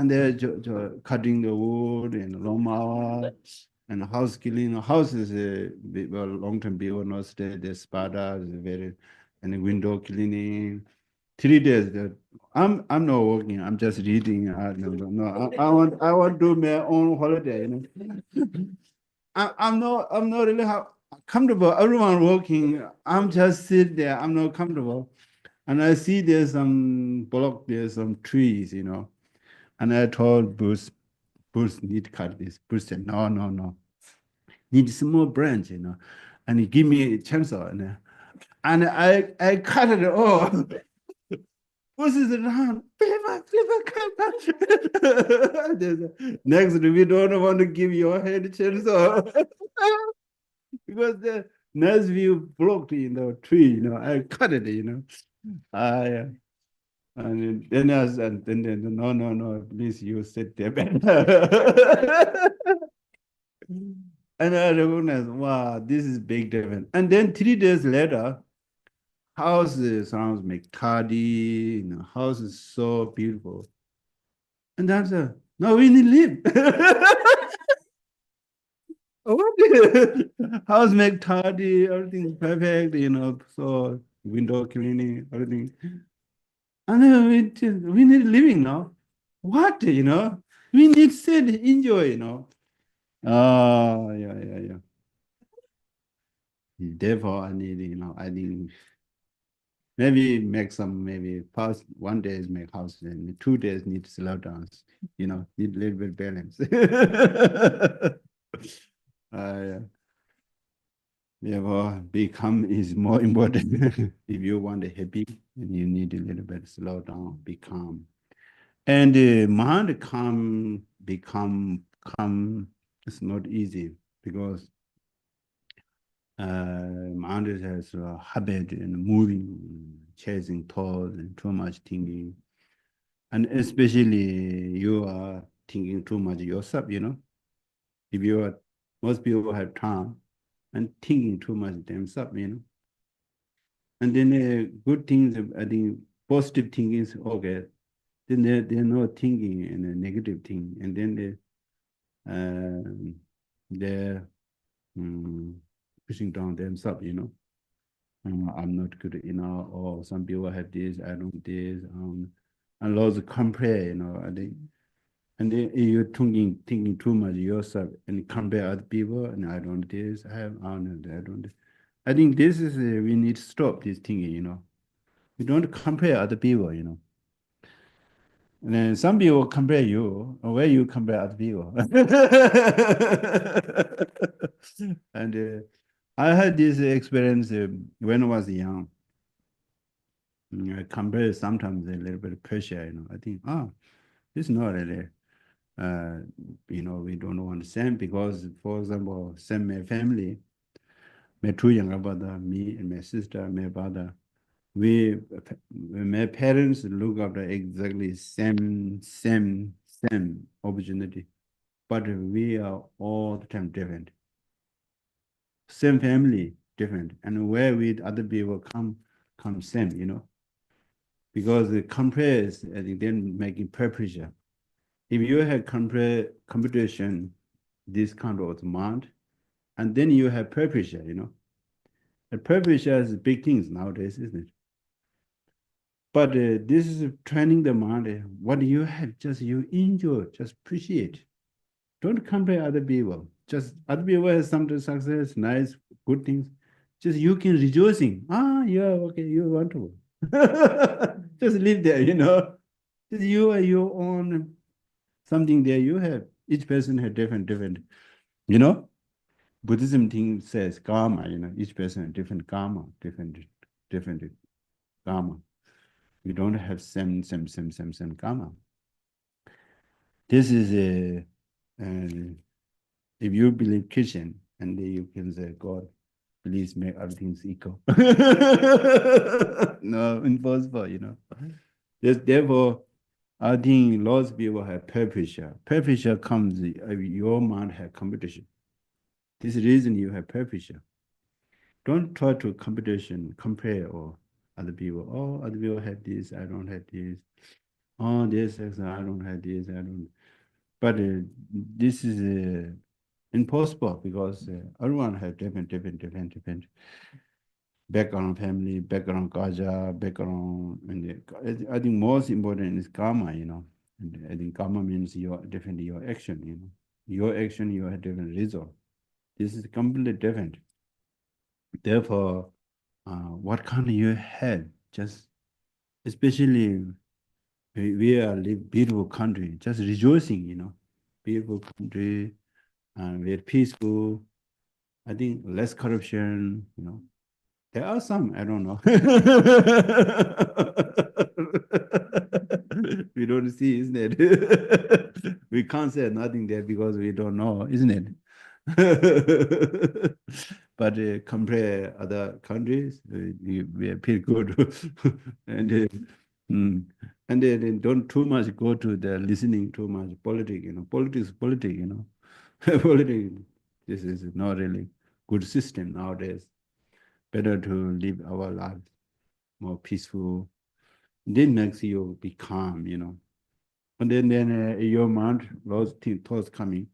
they're cutting the wood and Roma and house cleaning. House is well, long-term people not stay. The spada is very, and the window cleaning. 3 days. I'm not working. I'm just reading. No. I want to do my own holiday. I'm not really comfortable. Everyone working. I'm just sit there. I'm not comfortable. And I see there's some block, there's some trees. And I told Bruce need to cut this. Bruce said, no. Need small branch. And he give me a chance. And I cut it all. Bruce is around. Next, we don't want to give your head a chance. Because the nice view blocked in the tree. I cut it. I And then I said, then, no, please, you sit there. And I recognized, wow, this is big difference. And then 3 days later, house sounds McTardy, house is so beautiful. And then I said, no, we need to live. House McTardy, everything is perfect, so window cleaning, everything. And then we need living now. What, We need sit, enjoy. Oh, yeah. Therefore, I need, I think maybe make some, maybe past 1 day make house and 2 days need to slow down, need a little bit balance. Yeah. Therefore, become is more important. If you want to happy, you need a little bit slow down, be calm. And mind calm, become calm, it's not easy because mind has a habit in moving, chasing thoughts, and too much thinking. And especially you are thinking too much yourself. If you are, most people have time and thinking too much themselves. And then good things, I think positive thinking is okay. Then they're not thinking and a negative thing. And then they're pushing down themselves. I'm not good enough, or some people have this, I don't this, and lots of compare, I think, and then you're thinking too much yourself and compare other people, and I don't this, I don't, I don't. I think this is we need to stop this thinking. We don't compare other people. And then some people compare you, or where you compare other people. And I had this experience when I was young. I compare sometimes a little bit of pressure. I think, it's not really, uh, we don't want the same because, for example, same my family, my two younger brother, me and my sister, my brother, we, my parents look after exactly same opportunity, but we are all the time different. Same family, different, and where we other people come same. Because the compares, I think, then making pressure. If you have competition, this kind of demand, and then you have pressure. And pressure is big things nowadays, isn't it? But this is training the mind. What you have, just you enjoy, just appreciate. Don't compare other people. Just other people have some success, nice, good things. Just you can rejoicing. Yeah, okay, you want to. Just live there. Just you are your own something there you have. Each person has different. You know, Buddhism thing says karma. Each person has different karma, different karma. We don't have same karma. This is a, uh, if you believe Christian, and then you can say, God, please make everything equal. No, impossible. Therefore, I think lots of people have peer pressure. Peer pressure comes, your mind have competition. This reason you have peer pressure. Don't try to compare or other people. Oh, other people have this, I don't have this. Oh, this, I don't have this, I don't. But this is impossible because everyone has different background, family, background, culture, background. And I think most important is karma. And I think karma means your action. Your action, you have different result. This is completely different. Therefore, what kind of you had, just especially we are live beautiful country, just rejoicing. Beautiful country, very peaceful. I think less corruption. There are some, I don't know. We don't see, isn't it? We can't say nothing there because we don't know, isn't it? But compare other countries, we are pretty good. And mm, and then don't too much go to the listening too much politics. Politics. Politics. This is not really good system nowadays. Better to live our lives more peaceful. This makes you be calm. And then your mind, those thoughts coming.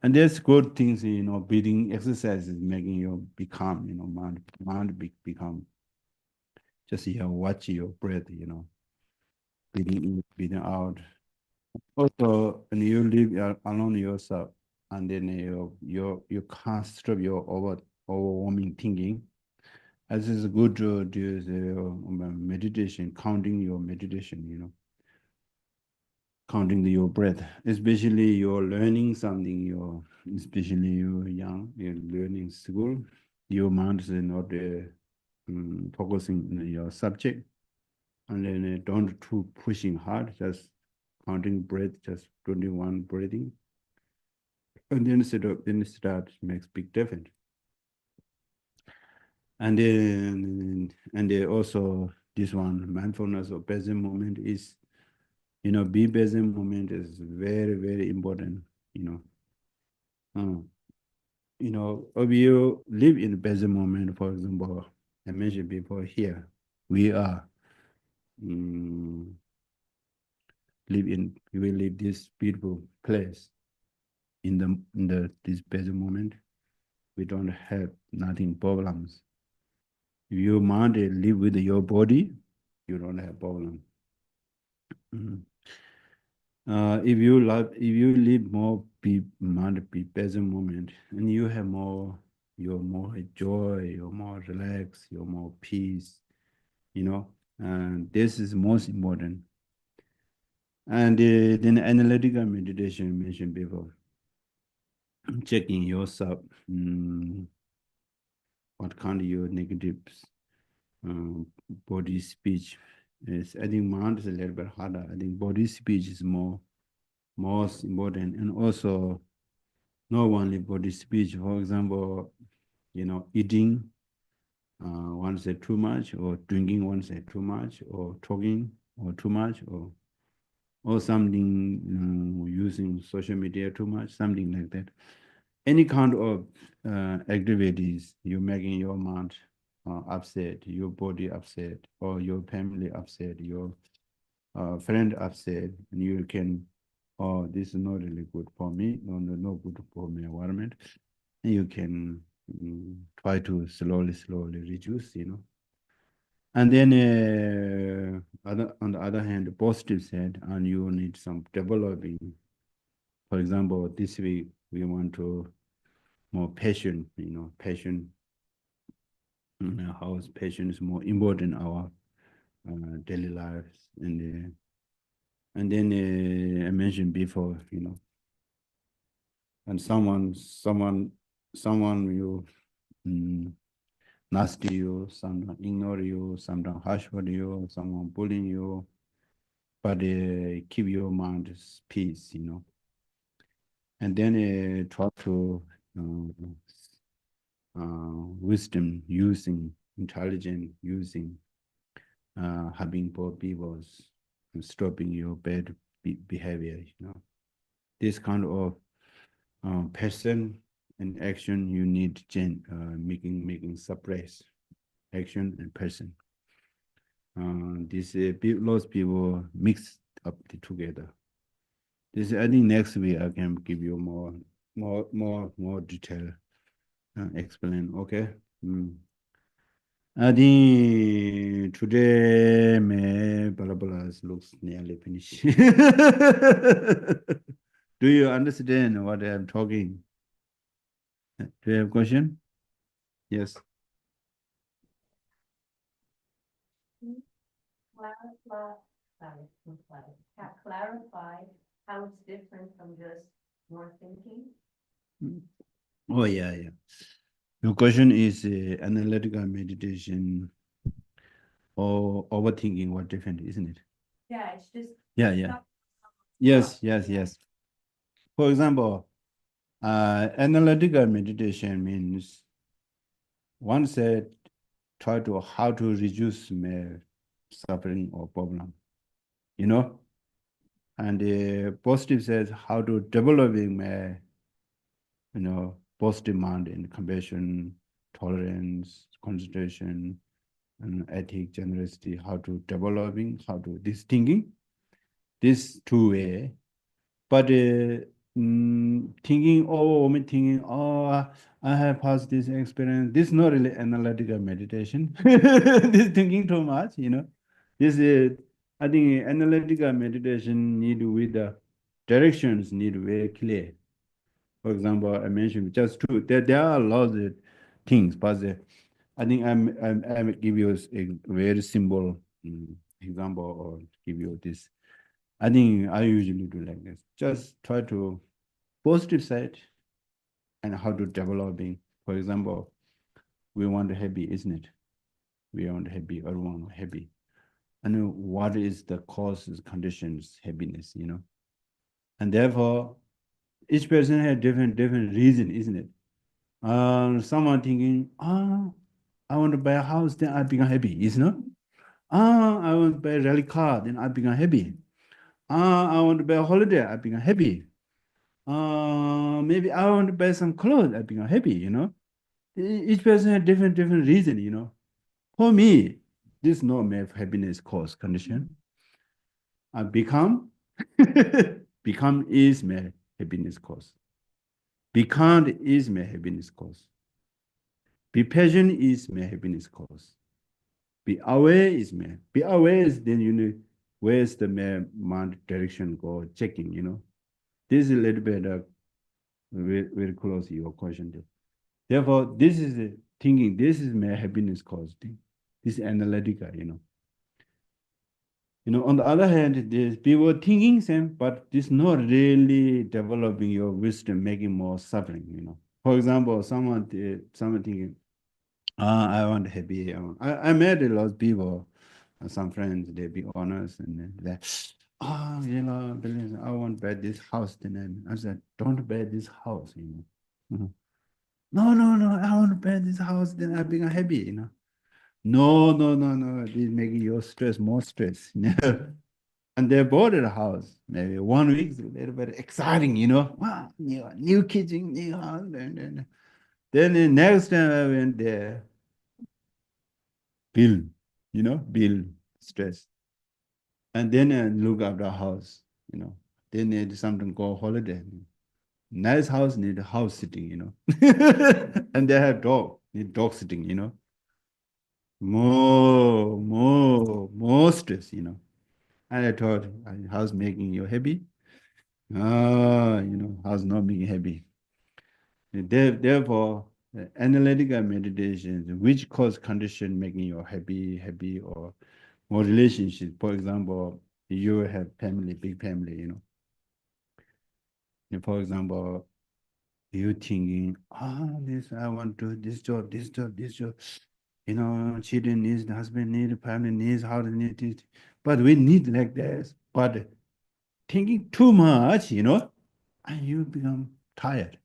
And there's good things, breathing exercises making you be calm, become just watch your breath, breathing in, breathing out. Also, when you live alone yourself, and then you can't stop your overwhelming thinking. As is good to do the meditation, counting your meditation, counting your breath, especially you're learning something, especially you're young, you're learning school, your mind is not focusing on your subject, and then don't too pushing hard, just counting breath, just 21 breathing, and then start makes big difference. And then also this one, mindfulness or present moment is, be present moment is very important. You know, uh, if you live in the present moment, for example, I mentioned before here, we are um, we live this beautiful place in the this present moment. We don't have nothing problems. If your mind live with your body, you don't have problem. If you live more be mind be present moment, and you have more, you're more joy, you're more relaxed, you're more peace, and this is most important. And then analytical meditation mentioned before, checking yourself, what kind of your negatives, body speech. Is I think mind is a little bit harder. I think body speech is most important, and also not only body speech. For example, eating one say too much, or drinking one say too much, or talking or too much, or something, using social media too much, something like that. Any kind of activities you making your mind upset, your body upset, or your family upset, your friend upset, and you can, oh, this is not really good for me, no good for my environment. And you can try to slowly reduce. And then on the other hand, the positive side, and you need some developing. For example, this week we want to more patient, patient, how patient is more important in our daily lives. And then I mentioned before, and someone you nasty you, someone ignore you, someone harsh with you, someone bullying you, but keep your mind peace. And then try to wisdom, using intelligent, using having both people's stopping your bad behavior. This kind of person and action you need making suppress action and person. This lots people mix up together. This I think next week I can give you more detail explain. Okay. I think today my blah looks nearly finished. Do you understand what I'm talking? Do you have a question? Yes. Clarify how it's different from just more thinking. Oh, yeah. Your question is analytical meditation or overthinking what different, isn't it? Yeah, it's just. Yeah. Yes. For example, analytical meditation means one said try to how to reduce my suffering or problem, and the positive says how to developing my, positive mind in compassion, tolerance, concentration, and ethic, generosity, how to developing, how to this thinking, this two way. But thinking, oh, I have passed this experience. This is not really analytical meditation. This thinking too much. This is, I think, analytical meditation need with the directions need very clear. For example, I mentioned just two. There are a lot of things, but I think I'm give you a very simple example, or give you this. I think I usually do like this. Just try to positive side and how to developing. For example, we want to happy, isn't it? We want happy, everyone happy. And what is the causes, conditions, happiness? And therefore, each person has different reason, isn't it? Someone thinking, I want to buy a house, then I become happy, isn't it? I want to buy a rally car, then I become happy. I want to buy a holiday, I become happy. Maybe I want to buy some clothes, I become happy. Each person has different reason. For me, this is not my happiness cause condition. I become become is my happiness cause. Become is my happiness cause. Be patient is my happiness cause. Be aware is my. Be aware is then you know where's the mind direction go checking. You know, this is a little bit very close to your question. There. Therefore, this is thinking. This is my happiness cause thing. This is analytical. You know. You know, on the other hand, there's people thinking same, but this not really developing your wisdom, making more suffering, you know. For example, someone thinking, I want happy. I met a lot of people, some friends, they be honest, and then they, you know, Billy, I want to buy this house. Then I said, don't buy this house, you know. Mhm. No, no, no, I want to buy this house, then I become happy, you know. No, no, no, no, this making your stress more stress. You know? And they bought a house. Maybe 1 week is a little bit exciting, you know. Wow, new kitchen, new house. Then the next time I went there, bill, you know, bill, stress. And then I look at the house, you know. They need something called holiday. Nice house need house sitting, you know. And they have dog, need dog sitting, you know. More stress, you know. And I thought, how's making you happy? You know, how's not being happy. Therefore, analytical meditations, which cause condition making you happy or more relationship. For example, you have family, big family, you know. And for example, you thinking, this I want to this job, this job, this job. You know, children needs, the husband needs, family needs, house needs, this. But we need like this. But thinking too much, you know, and you become tired.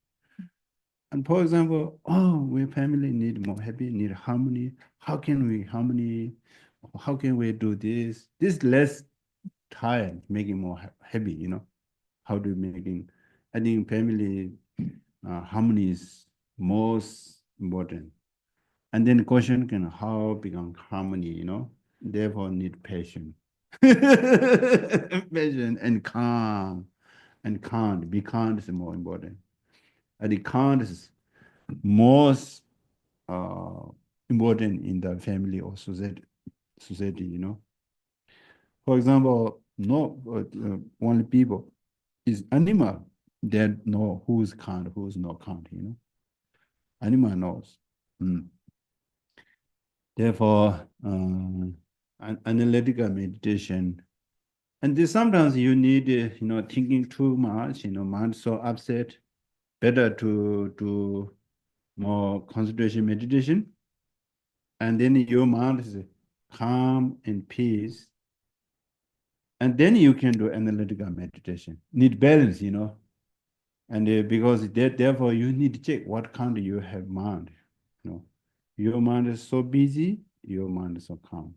And for example, we family need more happy, need harmony. How can we harmony? How can we do this? This less tired, making more happy, you know. How do we making? I think family harmony is most important. And then question can how become harmony, you know? Therefore need patience. Patience and calm. And calm. Be calm is more important. And the calm is most important in the family or society, you know. For example, no only people is animal that know who's kind, who's not kind, you know. Animal knows. Mm. Therefore, analytical meditation, and this, sometimes you need, you know, thinking too much, you know, mind so upset. Better to do more concentration meditation, and then your mind is calm and peace, and then you can do analytical meditation. Need balance, you know, and because therefore you need to check what kind you have mind, you know. Your mind is so busy, your mind is so calm.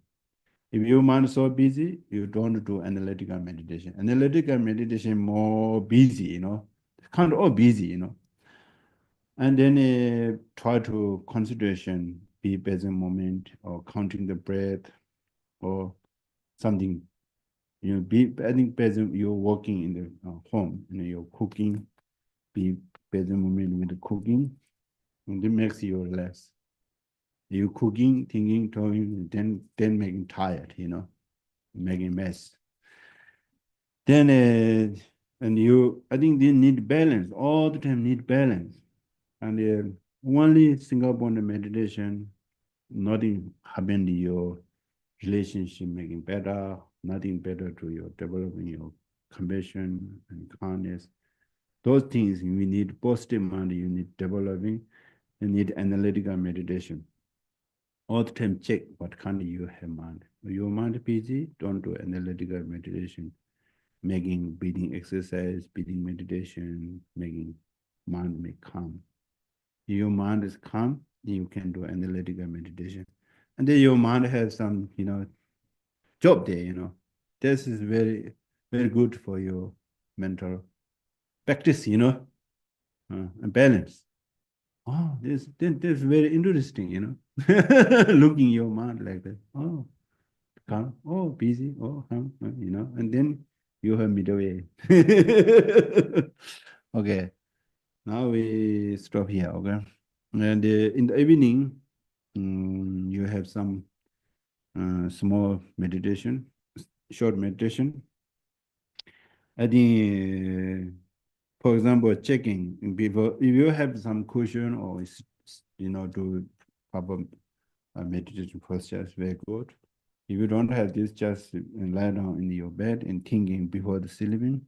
If your mind is so busy, you don't do analytical meditation. Analytical meditation more busy, you know, kind of all busy, you know. And then try to concentration, be present moment, or counting the breath, or something. You know, be, I think present. You're working in the home, you know, you're cooking. Be present moment with the cooking, and it makes you relax. You cooking, thinking, talking, then making tired, you know, making mess. Then and you, I think they need balance all the time. Need balance, and only single point meditation, nothing happen to your relationship making better, nothing better to your developing your compassion and kindness. Those things we need positive mind, you need developing, you need analytical meditation. All the time check what kind of you have mind. Your mind busy, don't do analytical meditation, making breathing exercise, breathing meditation, making mind make calm. If your mind is calm, you can do analytical meditation. And then your mind has some, you know, job there, you know. This is very good for your mental practice, you know, and balance. This very interesting, you know. Looking your mind like that. Oh, calm. Oh, busy. Oh, calm. You know, and then you have middle way. Okay, now we stop here. Okay, and in the evening, you have some small meditation, short meditation. I think, for example, checking before, if you have some cushion or, do proper meditation posture is very good. If you don't have this, just lie down in your bed and thinking before the sleeping.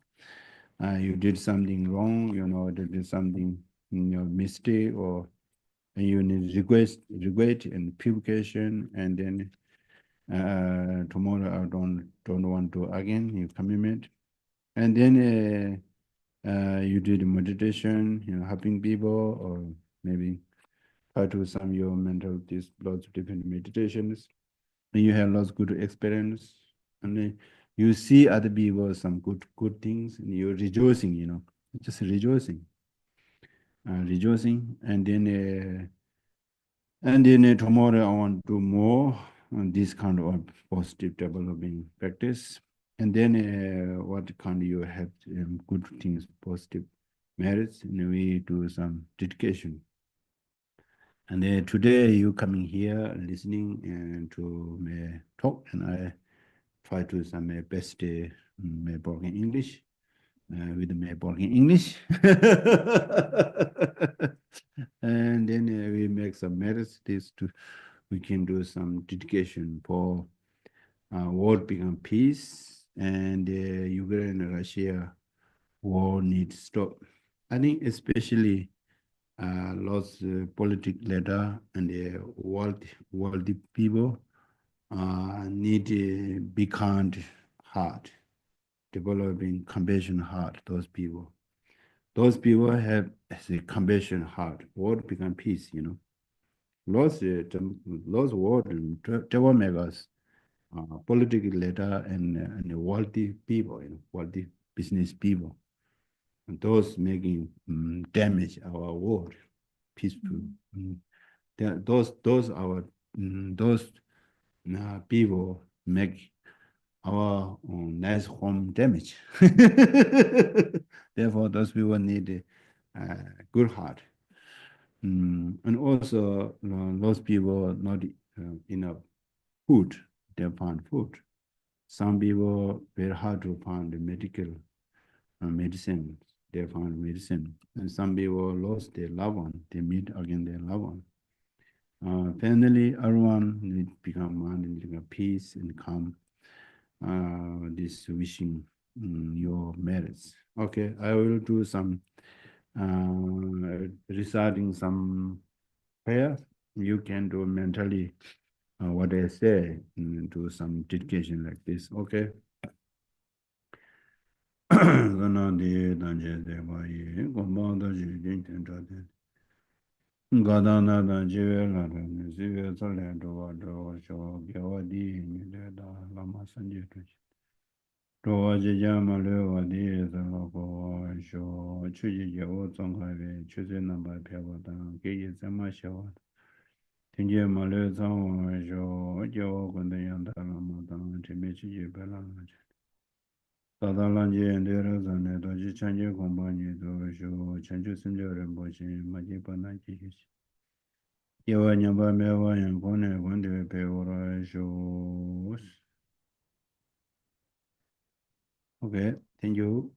You did something wrong, you did something, mistake, or you need regret and purification, and then tomorrow I don't want to again, you commitment. And then you did meditation, helping people, or maybe try to some your mental, this lots of different meditations. And you have lots of good experience, and then you see other people some good things, and you're rejoicing, just rejoicing, and then tomorrow I want to do more on this kind of positive developing practice. And then what kind you have good things, positive merits, and we do some dedication. And then today you coming here listening and to my talk, and I try to some best my broken English with my broken English. And then we make some merits this to we can do some dedication for world become peace, and Ukraine and Russia war needs stop. I think especially lots political leader and worldly people need a big kind heart, developing compassion heart. Those people have a compassion heart. World become peace. Lots world troublemakers, political leader and wealthy people, wealthy business people, and those making damage our world peaceful. Those our those people make our nice home damage. Therefore, those people need a good heart. And also, those people not enough food. They find food. Some people very hard to find the medical medicine. They found medicine, and some people lost their loved one. They meet again their loved one. Finally, everyone need become one and become peace and calm. This wishing your merits. Okay, I will do some reciting some prayer. You can do mentally what I say, do some dedication like this. Okay. Ganandi danje deva ye, gombanda jujin tendrade. Gadana danjive lada, zive zale doa doa sho, gyawa di nile da lama sanje tuji. Doa jija ma lewa di zala ko sho, chuji gyawa zonga ve, chuzi namba pyawa dan, geyi zama shawa. Tenje ma le zangwa sho, gyawa gonda yanda lama dan, teme chuji bela lama. 다달란지 엔데르자네 도지 찬제 공부니 도쇼 찬주 심저를 보시 마지 바나지 예와냐 바메와냐 고네 권데 배우라쇼. Okay, thank you.